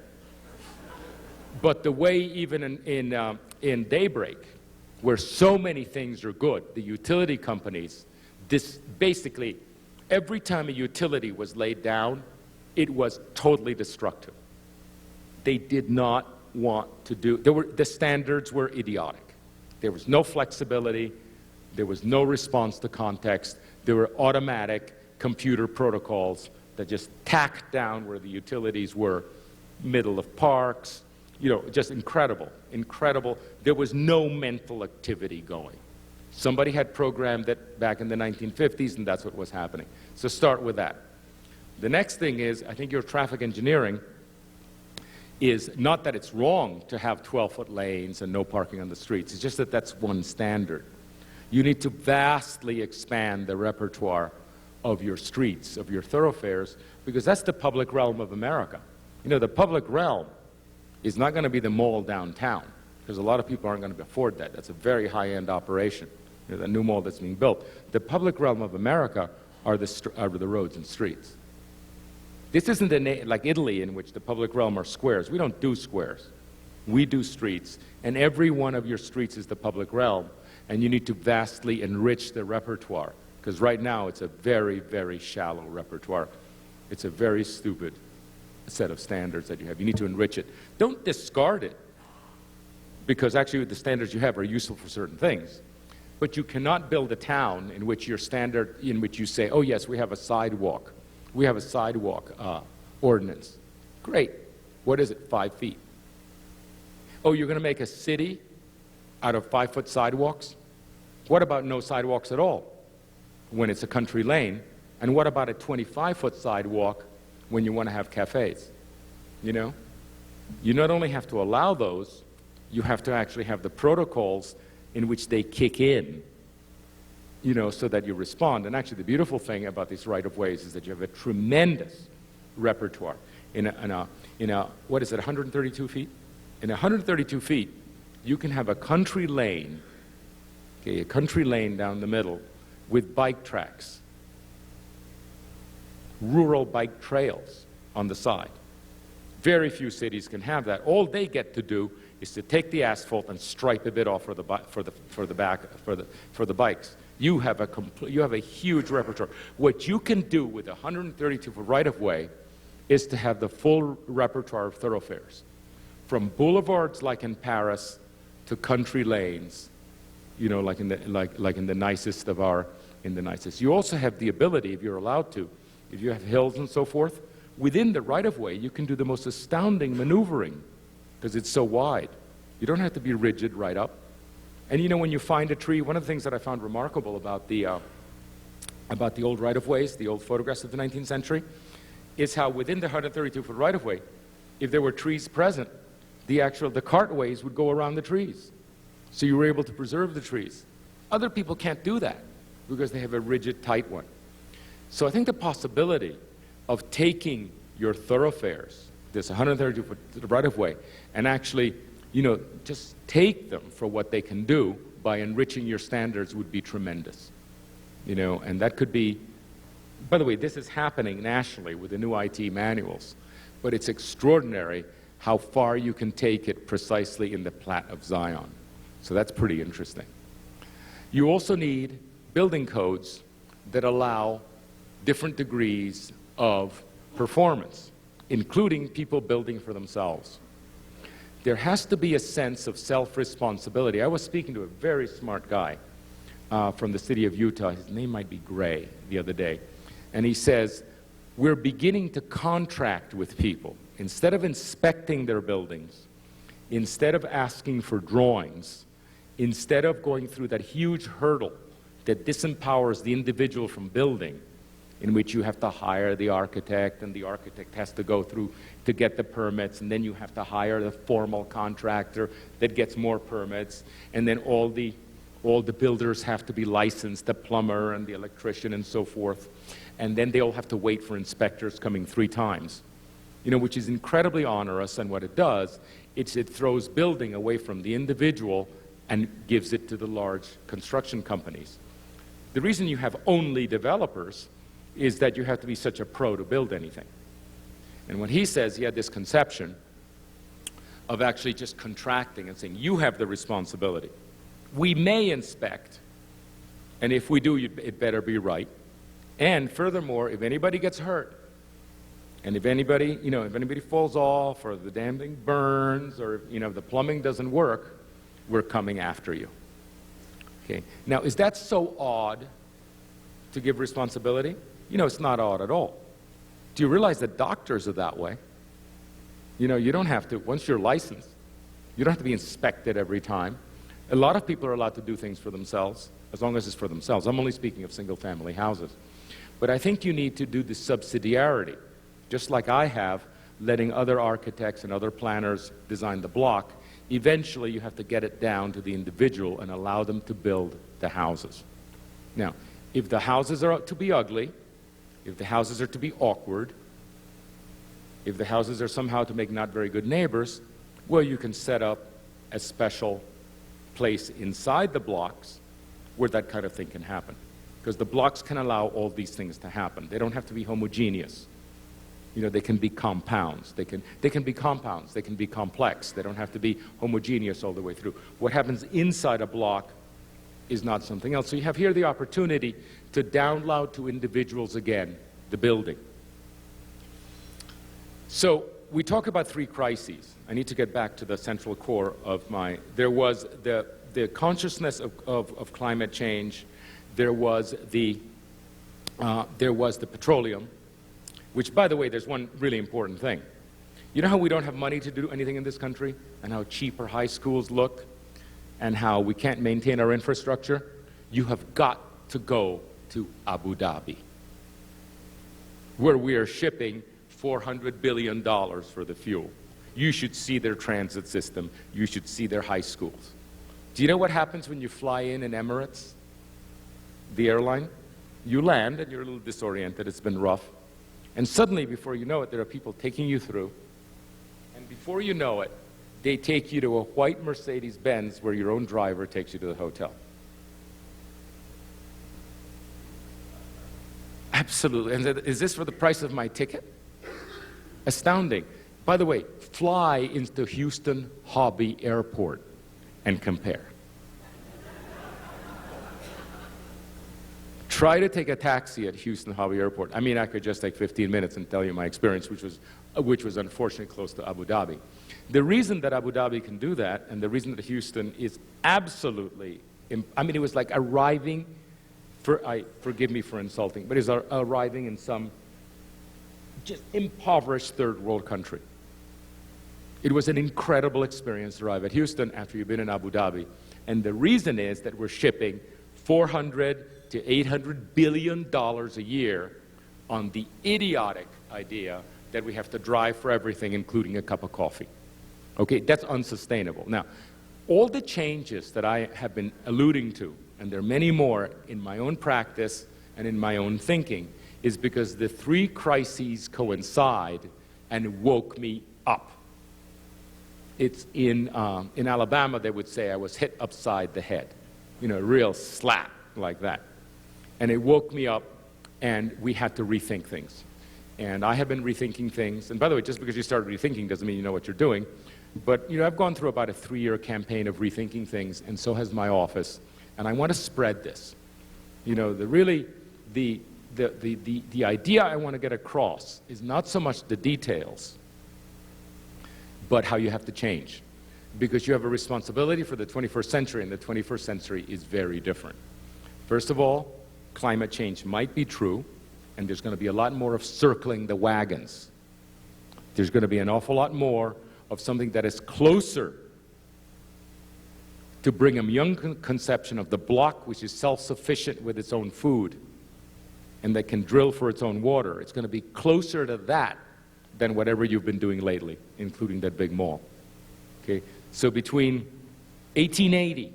But the way even in Daybreak, where so many things are good, the utility companies, basically, every time a utility was laid down, it was totally destructive. They did not want to do, the standards were idiotic. There was no flexibility, there was no response to context, there were automatic computer protocols that just tacked down where the utilities were, middle of parks, you know, just incredible, incredible. There was no mental activity going. Somebody had programmed it back in the 1950s, and that's what was happening. So start with that. The next thing is, I think your traffic engineering is not that it's wrong to have 12-foot lanes and no parking on the streets. It's just that that's one standard. You need to vastly expand the repertoire of your streets, of your thoroughfares, because that's the public realm of America. You know, the public realm is not going to be the mall downtown, because a lot of people aren't going to afford that. That's a very high-end operation, you know, the new mall that's being built. The public realm of America are the roads and streets. This isn't like Italy, in which the public realm are squares. We don't do squares. We do streets, and every one of your streets is the public realm, and you need to vastly enrich the repertoire, because right now it's a very, very shallow repertoire. It's a very stupid set of standards that you have. You need to enrich it. Don't discard it, because actually the standards you have are useful for certain things. But you cannot build a town in which your standard, in which you say, oh yes, we have a sidewalk. We have a sidewalk ordinance. Great. What is it? 5 feet. Oh, you're going to make a city out of 5-foot sidewalks? What about no sidewalks at all when it's a country lane? And what about a 25-foot sidewalk when you want to have cafes? You know? You not only have to allow those, you have to actually have the protocols in which they kick in, you know, so that you respond. And actually the beautiful thing about these right-of-ways is that you have a tremendous repertoire. In a what is it, 132 feet? In 132 feet, you can have a country lane, okay, a country lane down the middle with bike tracks, rural bike trails on the side. Very few cities can have that. All they get to do is to take the asphalt and stripe a bit off for the bikes. You have a huge repertoire. What you can do with a 132-foot right-of-way is to have the full repertoire of thoroughfares, from boulevards like in Paris to country lanes, you know, like in the nicest of our, in the nicest. You also have the ability, if you're allowed to, if you have hills and so forth, within the right-of-way, you can do the most astounding maneuvering because it's so wide. You don't have to be rigid right up. And you know, when you find a tree, one of the things that I found remarkable about the old right-of-ways, the old photographs of the 19th century, is how within the 132-foot right-of-way, if there were trees present, the cartways would go around the trees. So you were able to preserve the trees. Other people can't do that because they have a rigid, tight one. So I think the possibility of taking your thoroughfares, this 132-foot right-of-way, and actually, you know, just take them for what they can do by enriching your standards would be tremendous. You know, and that could be, by the way, this is happening nationally with the new IT manuals, but it's extraordinary how far you can take it precisely in the Plat of Zion. So that's pretty interesting. You also need building codes that allow different degrees of performance, including people building for themselves. There has to be a sense of self-responsibility. I was speaking to a very smart guy from the city of Utah. His name might be Gray, the other day. And he says, we're beginning to contract with people. Instead of inspecting their buildings, instead of asking for drawings, instead of going through that huge hurdle that disempowers the individual from building, in which you have to hire the architect, and the architect has to go through to get the permits, and then you have to hire the formal contractor that gets more permits, and then all the builders have to be licensed, the plumber and the electrician and so forth. and then they all have to wait for inspectors coming 3 times, which is incredibly onerous. And what it does, it throws building away from the individual and gives it to the large construction companies. The reason you have only developers is that you have to be such a pro to build anything. And when he says he had this conception of actually just contracting and saying, you have the responsibility. We may inspect, and if we do, it better be right. And furthermore, if anybody gets hurt, and if anybody falls off, or the damn thing burns, or if the plumbing doesn't work, we're coming after you. Okay. Now, is that so odd to give responsibility? It's not odd at all. Do you realize that doctors are that way? You don't have to, once you're licensed, you don't have to be inspected every time. A lot of people are allowed to do things for themselves, as long as it's for themselves. I'm only speaking of single-family houses. But I think you need to do the subsidiarity, just like I have, letting other architects and other planners design the block. Eventually, you have to get it down to the individual and allow them to build the houses. Now, if the houses are to be ugly, if the houses are to be awkward, if the houses are somehow to make not very good neighbors, well, you can set up a special place inside the blocks where that kind of thing can happen. Because the blocks can allow all these things to happen. They don't have to be homogeneous. They can be compounds. They can be compounds. They can be complex. They don't have to be homogeneous all the way through. What happens inside a block is not something else. So you have here the opportunity to download to individuals again the building. So we talk about 3 crises. I need to get back to the central core of there was the consciousness of climate change. There was the petroleum, which, by the way, there's one really important thing. You know how we don't have money to do anything in this country, and how cheap our high schools look, and how we can't maintain our infrastructure? You have got to go to Abu Dhabi, where we are shipping $400 billion for the fuel. You should see their transit system. You should see their high schools. Do you know what happens when you fly in Emirates, the airline? You land and you're a little disoriented. It's been rough. And suddenly, before you know it, there are people taking you through. And before you know it, they take you to a white Mercedes-Benz where your own driver takes you to the hotel. Absolutely. And is this for the price of my ticket? Astounding. By the way, fly into Houston Hobby Airport and compare. Try to take a taxi at Houston Hobby Airport. I mean, I could just take 15 minutes and tell you my experience, which was unfortunately close to Abu Dhabi. The reason that Abu Dhabi can do that, and the reason that Houston is absolutely, it was like arriving, forgive me for insulting, but it's arriving in some just impoverished third world country. It was an incredible experience to arrive at Houston after you've been in Abu Dhabi. And the reason is that we're shipping $400 to $800 billion a year on the idiotic idea that we have to drive for everything, including a cup of coffee. Okay, that's unsustainable. Now, all the changes that I have been alluding to, and there are many more in my own practice and in my own thinking, is because the 3 crises coincide and woke me up. It's in Alabama, they would say I was hit upside the head. A real slap like that. And it woke me up, and we had to rethink things. And I have been rethinking things. And by the way, just because you started rethinking doesn't mean you know what you're doing. But I've gone through about a 3-year campaign of rethinking things, and so has my office. And I want to spread this. The idea I want to get across is not so much the details, but how you have to change. Because you have a responsibility for the 21st century, and the 21st century is very different. First of all, climate change might be true, and there's going to be a lot more of circling the wagons. There's going to be an awful lot more of something that is closer to Brigham Young conception of the block, which is self-sufficient with its own food and that can drill for its own water. It's going to be closer to that than whatever you've been doing lately, including that big mall. Okay? So between 1880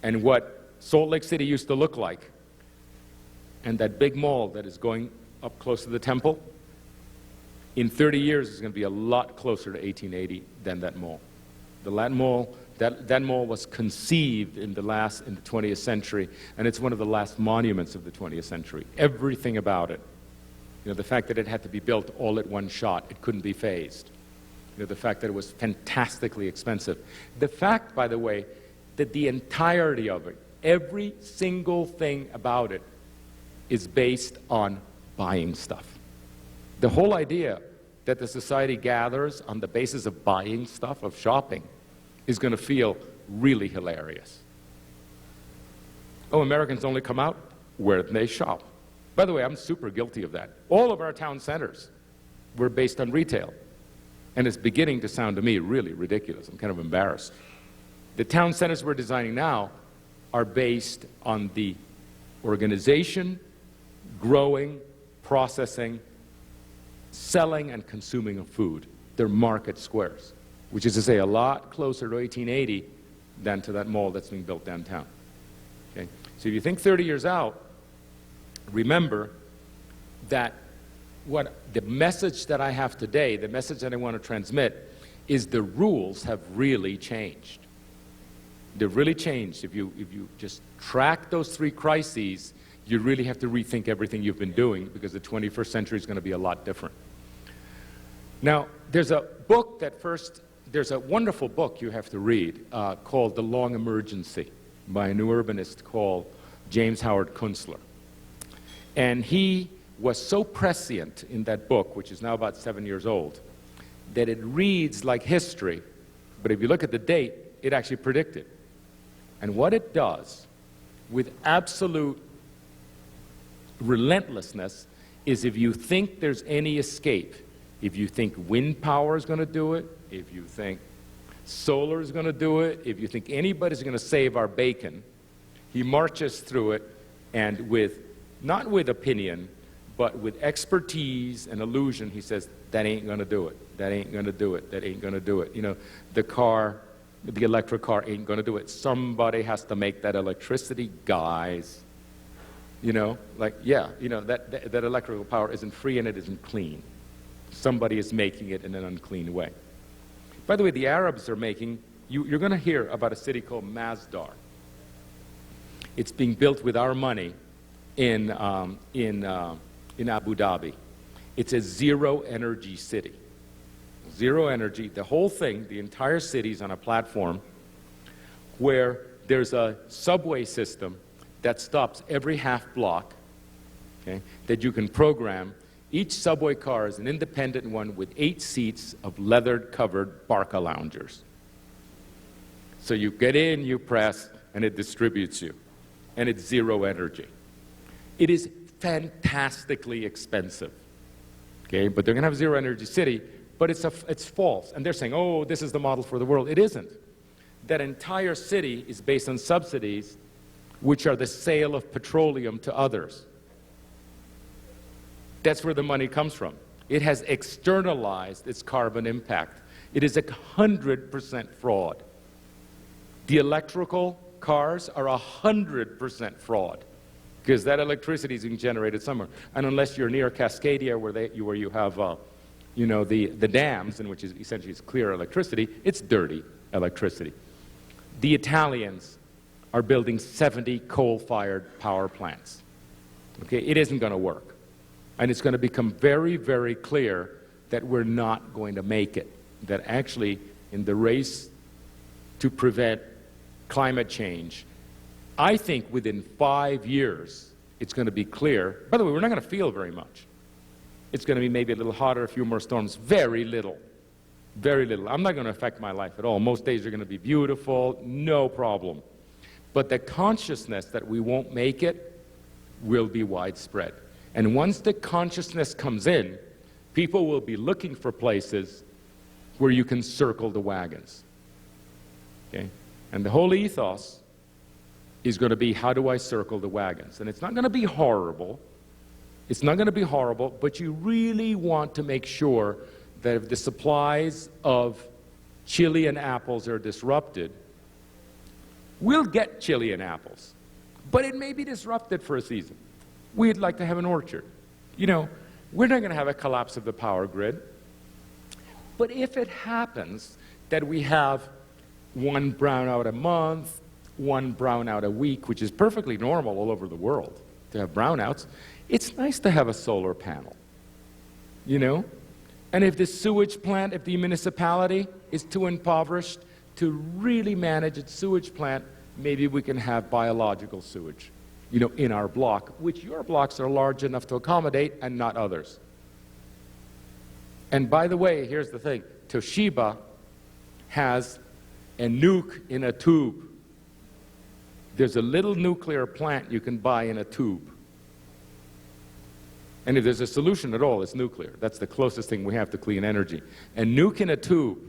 and what Salt Lake City used to look like, and that big mall that is going up close to the temple. In 30 years, it's going to be a lot closer to 1880 than that mall. That mall was conceived in the 20th century, and it's one of the last monuments of the 20th century. Everything about it. You know, the fact that it had to be built all at one shot, it couldn't be phased. You know, the fact that it was fantastically expensive. The fact, by the way, that the entirety of it, every single thing about it, is based on buying stuff. The whole idea that the society gathers on the basis of buying stuff, of shopping, is going to feel really hilarious. Oh, Americans only come out where they shop. By the way, I'm super guilty of that. All of our town centers were based on retail. And it's beginning to sound to me really ridiculous. I'm kind of embarrassed. The town centers we're designing now are based on the organization, growing, processing, selling, and consuming of food. They're market squares, which is to say a lot closer to 1880 than to that mall that's being built downtown. Okay? So if you think 30 years out, remember that the message that I have today, the message that I want to transmit, is the rules have really changed. They've really changed. If you just track those three crises, you really have to rethink everything you've been doing, because the 21st century is going to be a lot different. Now, there's a wonderful book you have to read called The Long Emergency by a new urbanist called James Howard Kunstler. And he was so prescient in that book, which is now about 7 years old, that it reads like history, but if you look at the date, it actually predicted. And what it does, with absolute relentlessness, is if you think there's any escape, if you think wind power is going to do it, if you think solar is going to do it, if you think anybody's going to save our bacon, he marches through it, and not with opinion, but with expertise and illusion, he says, that ain't going to do it, that ain't going to do it, that ain't going to do it. You know, the electric car ain't going to do it. Somebody has to make that electricity, guys. You know, like, yeah, you know, that electrical power isn't free and it isn't clean. Somebody is making it in an unclean way. By the way, the Arabs are making, you're going to hear about a city called Masdar. It's being built with our money in Abu Dhabi. It's a zero-energy city. Zero energy. The whole thing, the entire city is on a platform where there's a subway system that stops every half block, okay, that you can program. Each subway car is an independent one with 8 seats of leather-covered Barca loungers. So you get in, you press, and it distributes you. And it's zero energy. It is fantastically expensive, okay? But they're going to have a zero-energy city, but it's false. And they're saying, oh, this is the model for the world. It isn't. That entire city is based on subsidies, which are the sale of petroleum to others. That's where the money comes from. It has externalized its carbon impact. It is 100% fraud. The electrical cars are 100% fraud, because that electricity is being generated somewhere. And unless you're near Cascadia, where you have the dams, in which is essentially it's clear electricity, it's dirty electricity. The Italians are building 70 coal-fired power plants. Okay, it isn't going to work. And it's going to become very, very clear that we're not going to make it. That actually, in the race to prevent climate change, I think within 5 years, it's going to be clear. By the way, we're not going to feel very much. It's going to be maybe a little hotter, a few more storms, very little. Very little. I'm not going to affect my life at all. Most days are going to be beautiful, no problem. But the consciousness that we won't make it will be widespread. And once the consciousness comes in, people will be looking for places where you can circle the wagons. Okay? And the whole ethos is going to be, how do I circle the wagons? And it's not going to be horrible. It's not going to be horrible, but you really want to make sure that if the supplies of Chilean apples are disrupted, we'll get Chilean apples, but it may be disrupted for a season. We'd like to have an orchard. You know, we're not going to have a collapse of the power grid. But if it happens that we have one brownout a month, one brownout a week, which is perfectly normal all over the world to have brownouts, it's nice to have a solar panel, you know? And if the sewage plant, if the municipality is too impoverished to really manage its sewage plant, maybe we can have biological sewage, you know, in our block, which your blocks are large enough to accommodate and not others. And by the way, here's the thing, Toshiba has a nuke in a tube. There's a little nuclear plant you can buy in a tube. And if there's a solution at all, it's nuclear. That's the closest thing we have to clean energy. A nuke in a tube.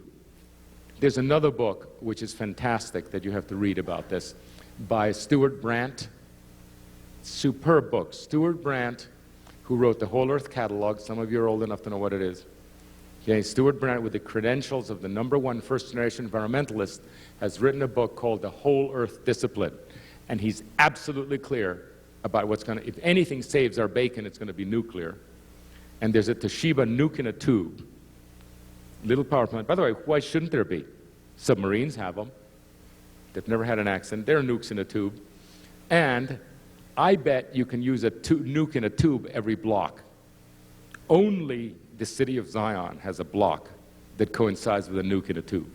There's another book which is fantastic that you have to read about this by Stuart Brandt. Superb book. Stuart Brandt, who wrote the Whole Earth Catalog. Some of you are old enough to know what it is. Okay, Stuart Brandt, with the credentials of the #1 first-generation environmentalist, has written a book called The Whole Earth Discipline. And he's absolutely clear about what's going to, if anything saves our bacon, it's going to be nuclear. And there's a Toshiba nuke in a tube. Little power plant. By the way, why shouldn't there be? Submarines have them. They've never had an accident. There are nukes in a tube. And I bet you can use a nuke in a tube every block. Only the city of Zion has a block that coincides with a nuke in a tube.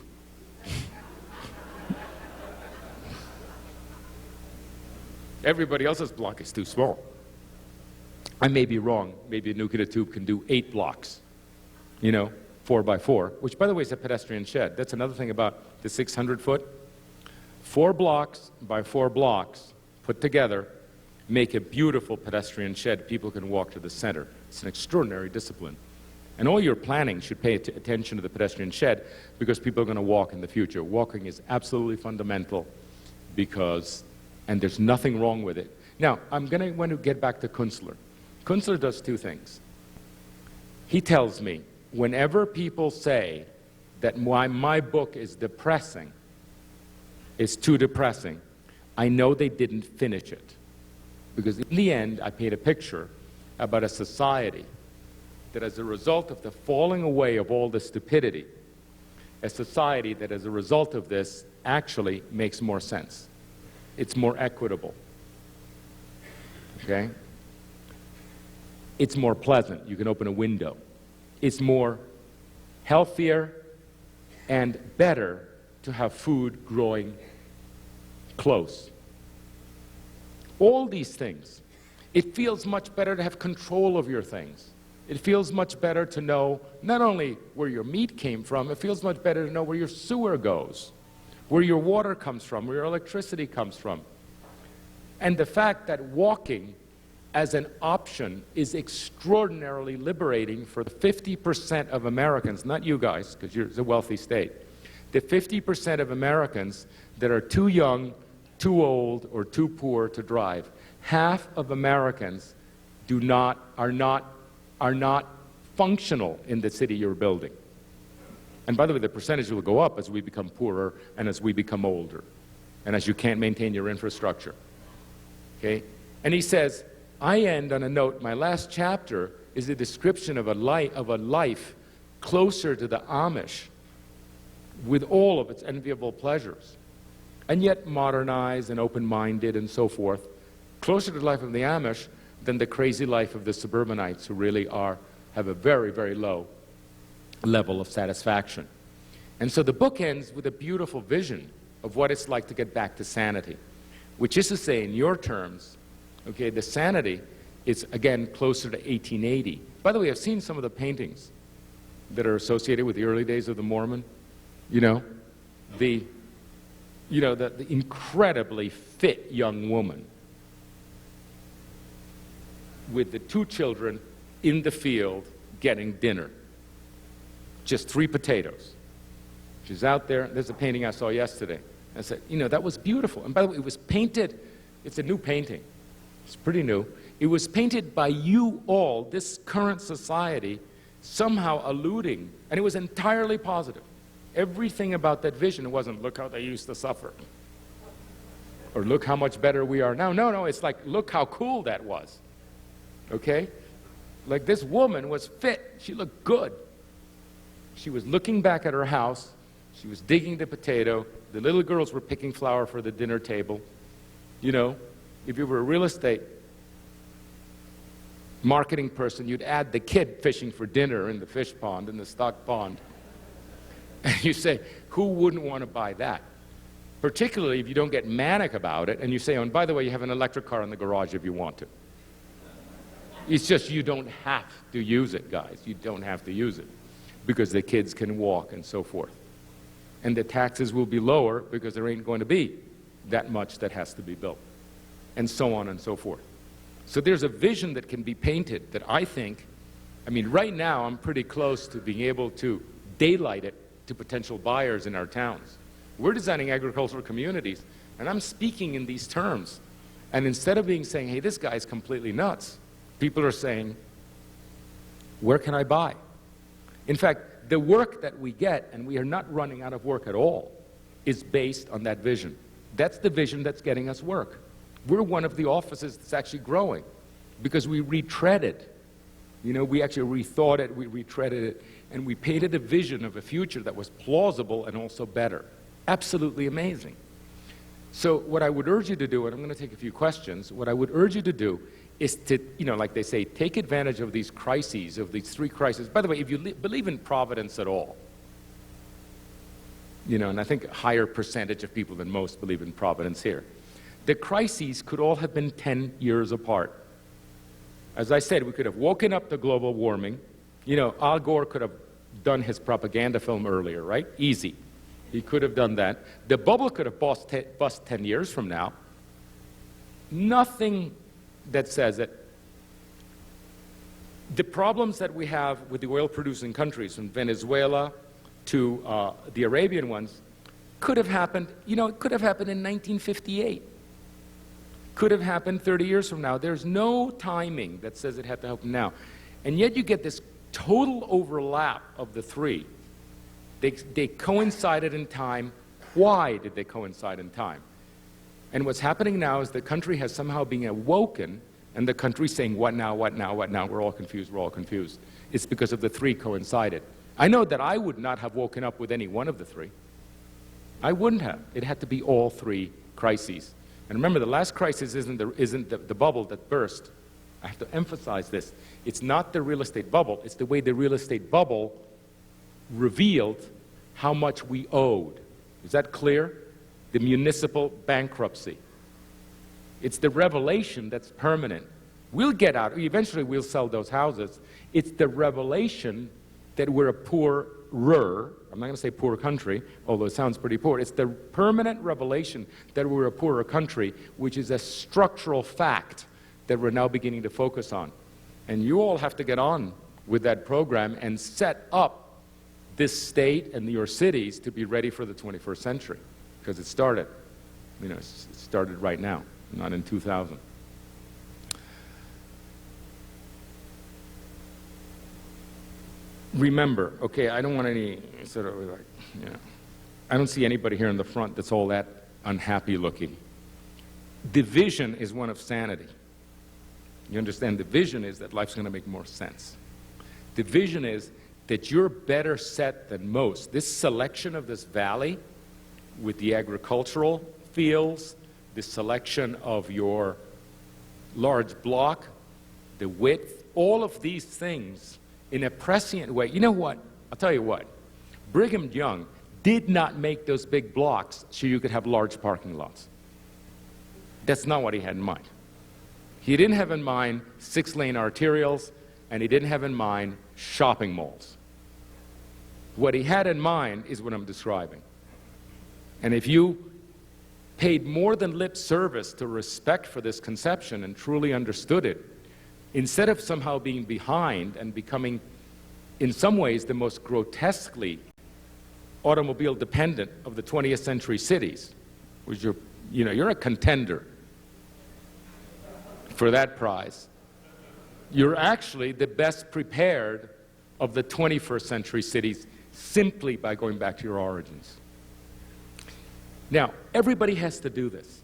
Everybody else's block is too small. I may be wrong. Maybe a nuke in a tube can do 8 blocks, you know, 4 by 4, which, by the way, is a pedestrian shed. That's another thing about the 600-foot. 4 blocks by 4 blocks put together make a beautiful pedestrian shed. People can walk to the center. It's an extraordinary discipline. And all your planning should pay attention to the pedestrian shed because people are going to walk in the future. Walking is absolutely fundamental because, and there's nothing wrong with it. Now, I'm going to want to get back to Kunstler. Kunstler does 2 things. He tells me, whenever people say that my book is depressing, it's too depressing, I know they didn't finish it. Because in the end, I paint a picture about a society that as a result of the falling away of all the stupidity, a society that as a result of this actually makes more sense. It's more equitable. Okay? It's more pleasant. You can open a window. It's more healthier and better to have food growing close. All these things. It feels much better to have control of your things. It feels much better to know not only where your meat came from, it feels much better to know where your sewer goes, where your water comes from, where your electricity comes from. And the fact that walking as an option is extraordinarily liberating for the 50% of Americans, not you guys, because you're a wealthy state, the 50% of Americans that are too young, too old, or too poor to drive. Half of Americans are not functional in the city you're building. And by the way, the percentage will go up as we become poorer and as we become older and as you can't maintain your infrastructure. Okay? And he says, I end on a note, my last chapter is a description of a life closer to the Amish with all of its enviable pleasures, and yet modernized and open-minded and so forth, closer to the life of the Amish than the crazy life of the suburbanites who really have a very, very low level of satisfaction. And so the book ends with a beautiful vision of what it's like to get back to sanity, which is to say, in your terms, okay, the sanity is, again, closer to 1880. By the way, I've seen some of the paintings that are associated with the early days of the Mormon. You know, the incredibly fit young woman with the 2 children in the field getting dinner. Just 3 potatoes. She's out there. There's a painting I saw yesterday. I said, you know, that was beautiful. And by the way, it was painted. It's a new painting. It's pretty new. It was painted by you all, this current society, somehow alluding, and it was entirely positive. Everything about that vision wasn't, look how they used to suffer. Or look how much better we are now. No, it's like, look how cool that was. Okay? Like, this woman was fit. She looked good. She was looking back at her house. She was digging the potato. The little girls were picking flour for the dinner table. You know, if you were a real estate marketing person, you'd add the kid fishing for dinner in the fish pond, in the stock pond. And you say, who wouldn't want to buy that? Particularly if you don't get manic about it, and you say, oh, and by the way, you have an electric car in the garage if you want to. It's just you don't have to use it, guys. You don't have to use it because the kids can walk and so forth. And the taxes will be lower because there ain't going to be that much that has to be built, and so on and so forth. So there's a vision that can be painted that I think, I mean, right now I'm pretty close to being able to daylight it to potential buyers in our towns. We're designing agricultural communities, and I'm speaking in these terms. And instead of saying, hey, this guy's completely nuts, people are saying, where can I buy? In fact, the work that we get, and we are not running out of work at all, is based on that vision. That's the vision that's getting us work. We're one of the offices that's actually growing because we retreaded. You know, we actually rethought it, we retreaded it, and we painted a vision of a future that was plausible and also better. Absolutely amazing. So what I would urge you to do, and I'm going to take a few questions, what I would urge you to do is to, you know, like they say, take advantage of these crises, of these three crises. By the way, if you believe in providence at all, you know, and I think a higher percentage of people than most believe in providence here, the crises could all have been 10 years apart. As I said, we could have woken up to global warming. You know, Al Gore could have done his propaganda film earlier, right? Easy. He could have done that. The bubble could have bust 10 years from now. Nothing that says it. The problems that we have with the oil-producing countries, from Venezuela to the Arabian ones, could have happened, you know, it could have happened in 1958. Could have happened 30 years from now. There's no timing that says it had to happen now. And yet you get this total overlap of the three. They coincided in time. Why did they coincide in time? And what's happening now is the country has somehow been awoken, and the country's saying, what now, what now, what now? We're all confused, we're all confused. It's because of the three coincided. I know that I would not have woken up with any one of the three. I wouldn't have. It had to be all three crises. And remember, the last crisis isn't the bubble that burst. I have to emphasize this. It's not the real estate bubble. It's the way the real estate bubble revealed how much we owed. Is that clear? The municipal bankruptcy. It's the revelation that's permanent. We'll get out. Eventually, we'll sell those houses. It's the revelation that we're a poorer, I'm not going to say poor country, although it sounds pretty poor. It's the permanent revelation that we're a poorer country, which is a structural fact that we're now beginning to focus on. And you all have to get on with that program and set up this state and your cities to be ready for the 21st century, because it started. You know, it started right now, not in 2000. Remember, okay, I don't want any sort of like, you know, I don't see anybody here in the front that's all that unhappy looking. Division is one of sanity. You understand? The vision is that life's going to make more sense. The vision is that you're better set than most. This selection of this valley with the agricultural fields, the selection of your large block, the width, all of these things in a prescient way. You know what? I'll tell you what. Brigham Young did not make those big blocks so you could have large parking lots. That's not what he had in mind. He didn't have in mind 6-lane arterials, and he didn't have in mind shopping malls. What he had in mind is what I'm describing. And if you paid more than lip service to respect for this conception and truly understood it, instead of somehow being behind and becoming, in some ways, the most grotesquely automobile dependent of the 20th century cities, which you're a contender for that prize. You're actually the best prepared of the 21st century cities simply by going back to your origins. Now, everybody has to do this.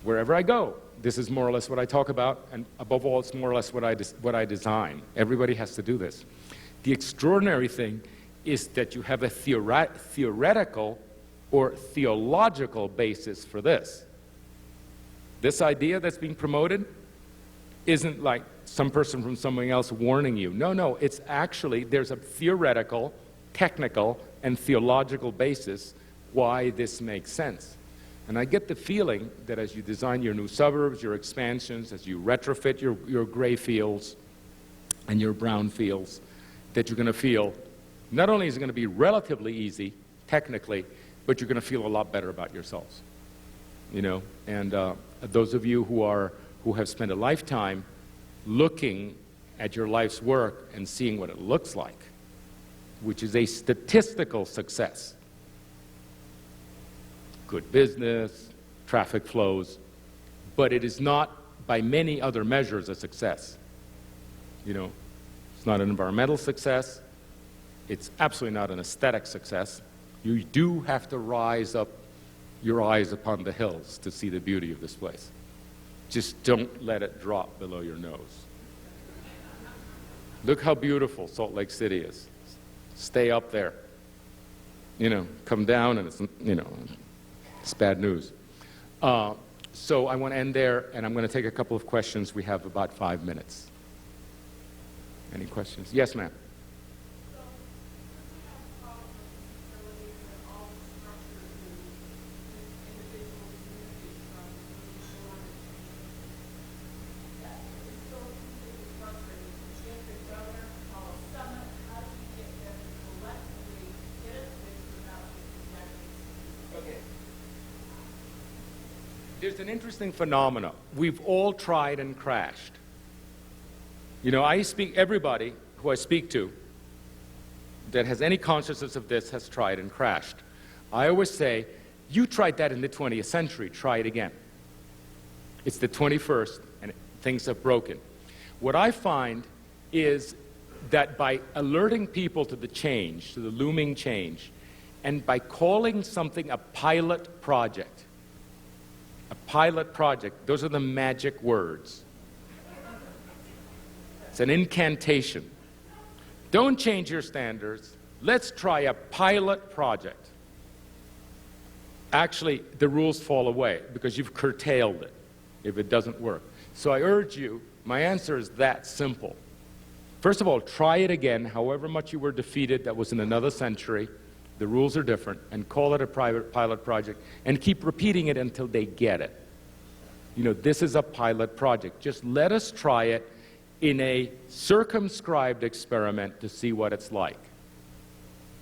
Wherever I go, this is more or less what I talk about, and above all, it's more or less what I design. Everybody has to do this. The extraordinary thing is that you have a theoretical or theological basis for this. This idea that's being promoted isn't like some person from somewhere else warning you. No, no, it's actually, there's a theoretical, technical, and theological basis why this makes sense. And I get the feeling that as you design your new suburbs, your expansions, as you retrofit your gray fields and your brown fields, that you're going to feel, not only is it going to be relatively easy, technically, but you're going to feel a lot better about yourselves. You know, and those of you who have spent a lifetime looking at your life's work and seeing what it looks like, which is a statistical success. Good business, traffic flows, but it is not by many other measures a success. You know, it's not an environmental success. It's absolutely not an aesthetic success. You do have to rise up your eyes upon the hills to see the beauty of this place. Just don't let it drop below your nose. Look how beautiful Salt Lake City is. Stay up there. You know, come down and it's, you know, it's bad news. So I want to end there, and I'm going to take a couple of questions. We have about 5 minutes. Any questions? Yes, ma'am. There's an interesting phenomenon. We've all tried and crashed. You know, everybody who I speak to that has any consciousness of this has tried and crashed. I always say, you tried that in the 20th century, try it again. It's the 21st and things have broken. What I find is that by alerting people to the change, to the looming change, and by calling something a pilot project, those are the magic words. It's an incantation. Don't change your standards. Let's try a pilot project. Actually, the rules fall away because you've curtailed it if it doesn't work. So I urge you, my answer is that simple. First of all, try it again, however much you were defeated, that was in another century. The rules are different, and call it a private pilot project, and keep repeating it until they get it. You know, this is a pilot project. Just let us try it in a circumscribed experiment to see what it's like.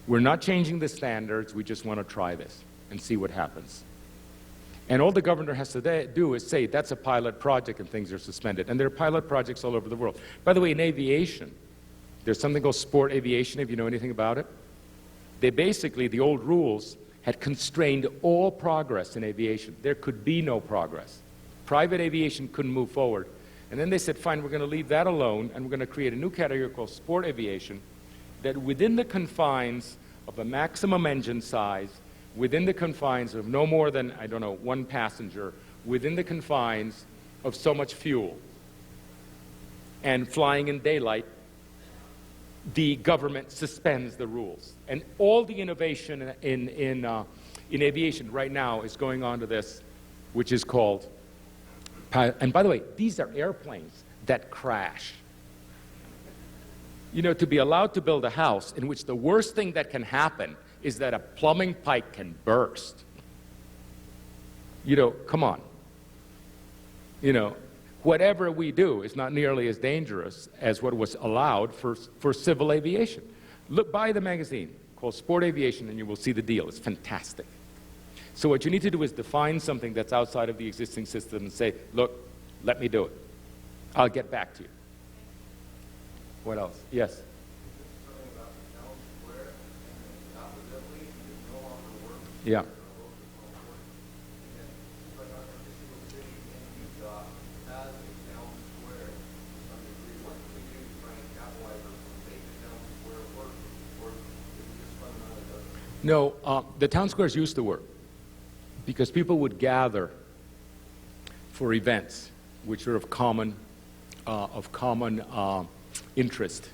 We're not changing the standards, we just want to try this and see what happens. And all the governor has to do is say, that's a pilot project, and things are suspended. And there are pilot projects all over the world. By the way, in aviation, there's something called sport aviation, if you know anything about it. They basically, the old rules had constrained all progress in aviation. There could be no progress. Private aviation couldn't move forward. And then they said, fine, we're going to leave that alone, and we're going to create a new category called sport aviation that within the confines of a maximum engine size, within the confines of no more than, I don't know, one passenger, within the confines of so much fuel, and flying in daylight, the government suspends the rules. And all the innovation in aviation right now is going on to this, which is called, and by the way, these are airplanes that crash. You know, to be allowed to build a house in which the worst thing that can happen is that a plumbing pipe can burst. You know, come on. You know, whatever we do is not nearly as dangerous as what was allowed for civil aviation. Look, buy the magazine called Sport Aviation and you will see the deal. It's fantastic. So what you need to do is define something that's outside of the existing system and say, look, let me do it. I'll get back to you. What else? Yes? Yeah. No, the town squares used to work because people would gather for events which are of common interest.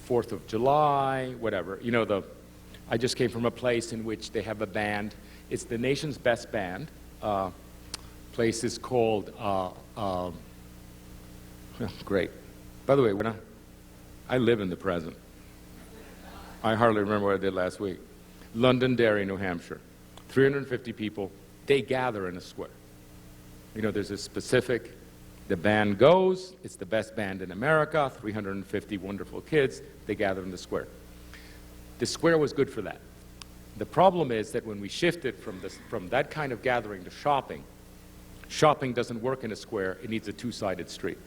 4th of July, whatever. You know, I just came from a place in which they have a band. It's the nation's best band. Place is called, great. By the way, when I live in the present. I hardly remember what I did last week. Londonderry, New Hampshire. 350 people. They gather in a square. You know, there's a specific, the band goes, it's the best band in America, 350 wonderful kids, they gather in the square. The square was good for that. The problem is that when we shifted from that kind of gathering to shopping, shopping doesn't work in a square, it needs a two-sided street.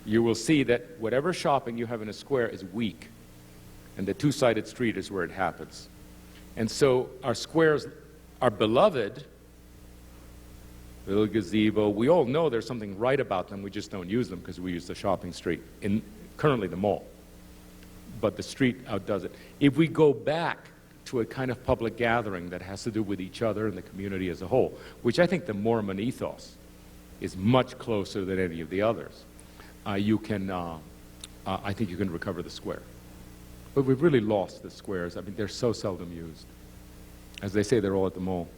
You will see that whatever shopping you have in a square is weak, and the two-sided street is where it happens. And so our squares are beloved, little gazebo, we all know there's something right about them, we just don't use them because we use the shopping street, in currently the mall. But the street outdoes it. If we go back to a kind of public gathering that has to do with each other and the community as a whole, which I think the Mormon ethos is much closer than any of the others, I think you can recover the square. But we've really lost the squares. I mean, they're so seldom used. As they say, they're all at the mall.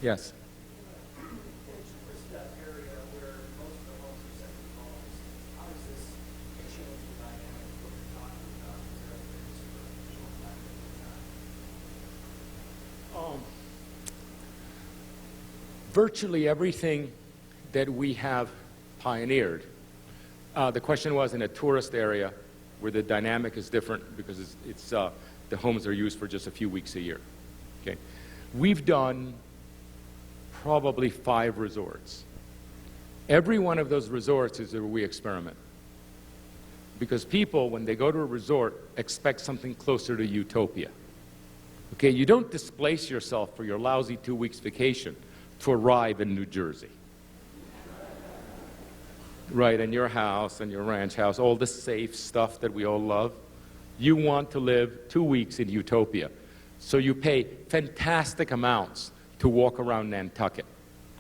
Yes? Virtually everything that we have pioneered. The question was in a tourist area where the dynamic is different because the homes are used for just a few weeks a year. Okay? We've done probably 5 resorts. Every one of those resorts is where we experiment. Because people, when they go to a resort, expect something closer to utopia. Okay, you don't displace yourself for your lousy 2 weeks vacation to arrive in New Jersey. Right, and your house and your ranch house, all the safe stuff that we all love. You want to live 2 weeks in utopia. So you pay fantastic amounts to walk around Nantucket,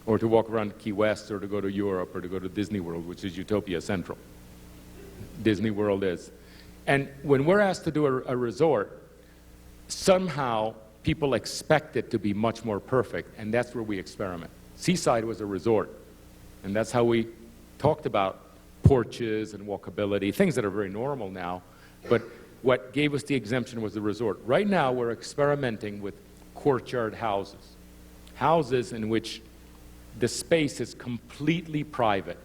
or to walk around Key West, or to go to Europe, or to go to Disney World, which is Utopia Central. Disney World is. And when we're asked to do a resort, somehow people expect it to be much more perfect, and that's where we experiment. Seaside was a resort, and that's how we talked about porches and walkability, things that are very normal now, but what gave us the exemption was the resort. Right now, we're experimenting with courtyard houses. Houses in which the space is completely private,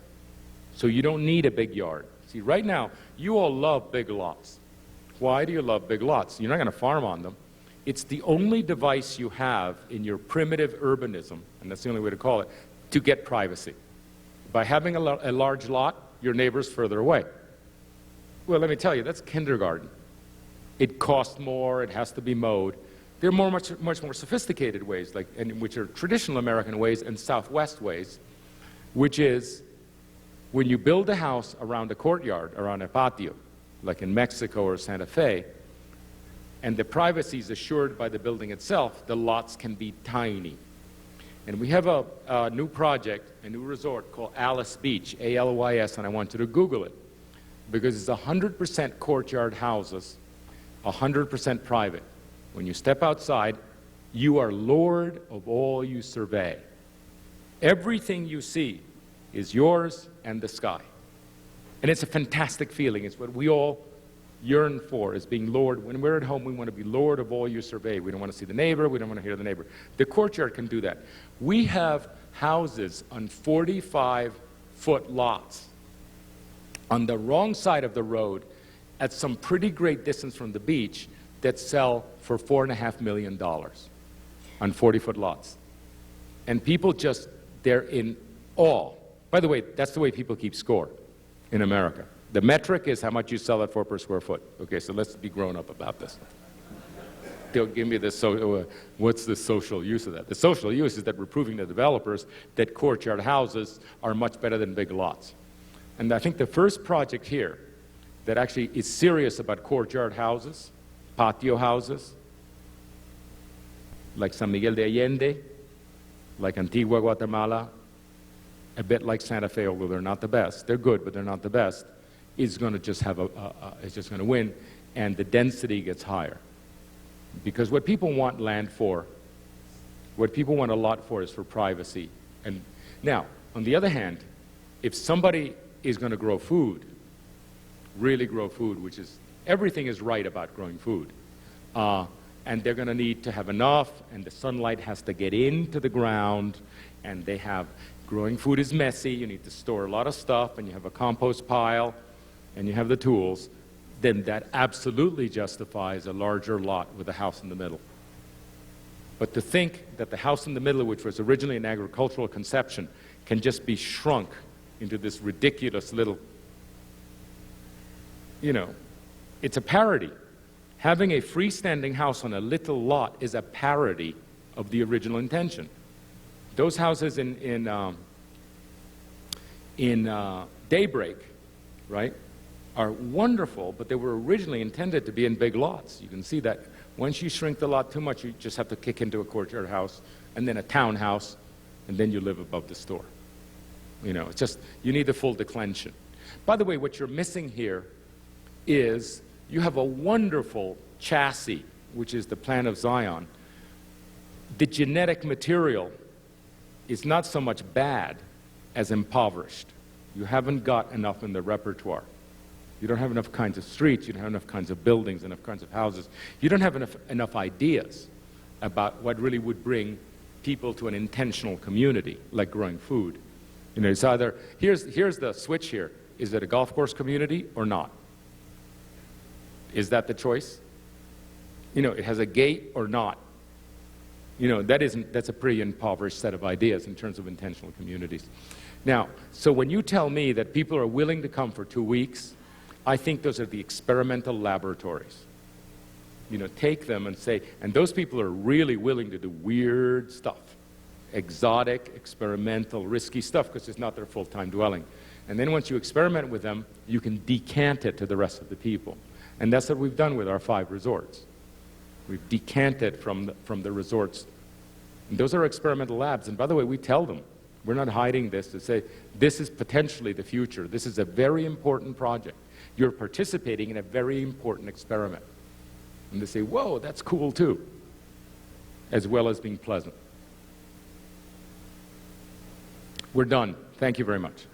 so you don't need a big yard. See, right now, you all love big lots. Why do you love big lots? You're not going to farm on them. It's the only device you have in your primitive urbanism, and that's the only way to call it, to get privacy. By having a large lot, your neighbor's further away. Well, let me tell you, that's kindergarten. It costs more, it has to be mowed. There are much more sophisticated ways, which are traditional American ways and Southwest ways, which is when you build a house around a courtyard, around a patio, like in Mexico or Santa Fe, and the privacy is assured by the building itself, the lots can be tiny. And we have a new project, a new resort called Alice Beach, A-L-Y-S, and I want you to Google it, because it's 100% courtyard houses, 100% private. When you step outside, you are lord of all you survey. Everything you see is yours and the sky. And it's a fantastic feeling. It's what we all yearn for, is being lord. When we're at home, we want to be lord of all you survey. We don't want to see the neighbor. We don't want to hear the neighbor. The courtyard can do that. We have houses on 45-foot lots on the wrong side of the road at some pretty great distance from the beach that sell for $4.5 million on 40-foot lots. And people just, they're in awe. By the way, that's the way people keep score in America. The metric is how much you sell it for per square foot. Okay, so let's be grown up about this. They'll give me this, what's the social use of that? The social use is that we're proving to developers that courtyard houses are much better than big lots. And I think the first project here that actually is serious about courtyard houses, patio houses, like San Miguel de Allende, like Antigua, Guatemala, a bit like Santa Fe, although they're not the best. They're good, but they're not the best. Is going to just have it's just going to win, and the density gets higher. Because what people want land for, what people want a lot for, is for privacy. And now, on the other hand, if somebody is going to grow food, really grow food, which is, everything is right about growing food, and they're going to need to have enough, and the sunlight has to get into the ground, and they have, growing food is messy, you need to store a lot of stuff, and you have a compost pile, and you have the tools, then that absolutely justifies a larger lot with a house in the middle. But to think that the house in the middle, which was originally an agricultural conception, can just be shrunk into this ridiculous little, you know, it's a parody. Having a freestanding house on a little lot is a parody of the original intention. Those houses in Daybreak, right, are wonderful, but they were originally intended to be in big lots. You can see that once you shrink the lot too much, you just have to kick into a courtyard house, and then a townhouse, and then you live above the store. You know, it's just, you need the full declension. By the way, what you're missing here is you have a wonderful chassis, which is the plan of Zion. The genetic material is not so much bad as impoverished. You haven't got enough in the repertoire. You don't have enough kinds of streets, you don't have enough kinds of buildings, enough kinds of houses. You don't have enough ideas about what really would bring people to an intentional community, like growing food. You know, it's either, here's the switch here. Is it a golf course community or not? Is that the choice? You know, it has a gate or not. You know, that's a pretty impoverished set of ideas in terms of intentional communities. Now, so when you tell me that people are willing to come for 2 weeks, I think those are the experimental laboratories. You know, take them and say, and those people are really willing to do weird stuff, exotic, experimental, risky stuff, because it's not their full-time dwelling. And then once you experiment with them, you can decant it to the rest of the people. And that's what we've done with our 5 resorts. We've decanted from the resorts. And those are experimental labs. And by the way, we tell them, we're not hiding this, to say, this is potentially the future. This is a very important project. You're participating in a very important experiment. And they say, whoa, that's cool too, as well as being pleasant. We're done. Thank you very much.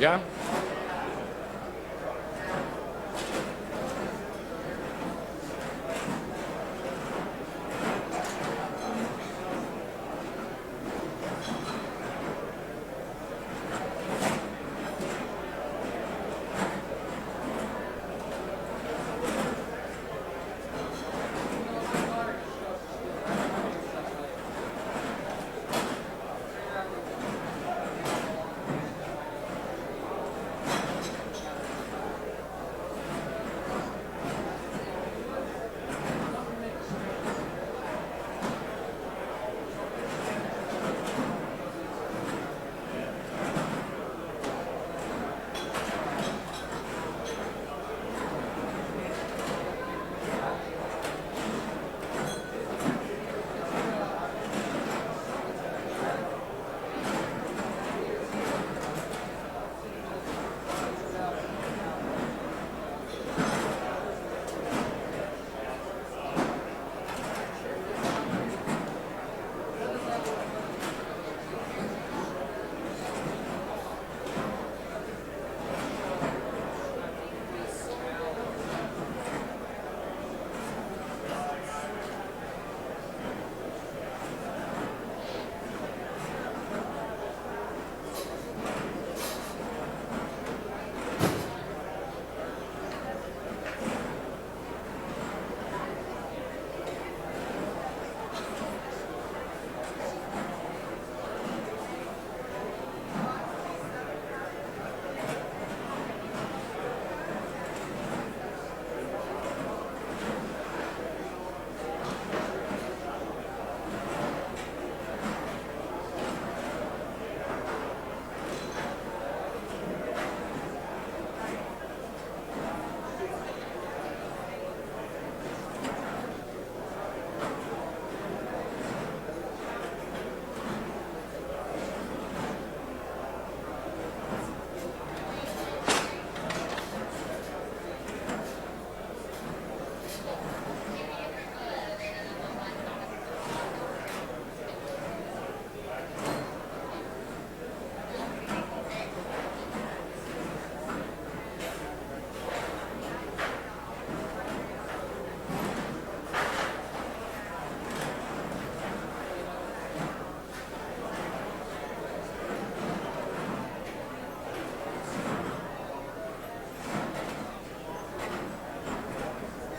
Yeah?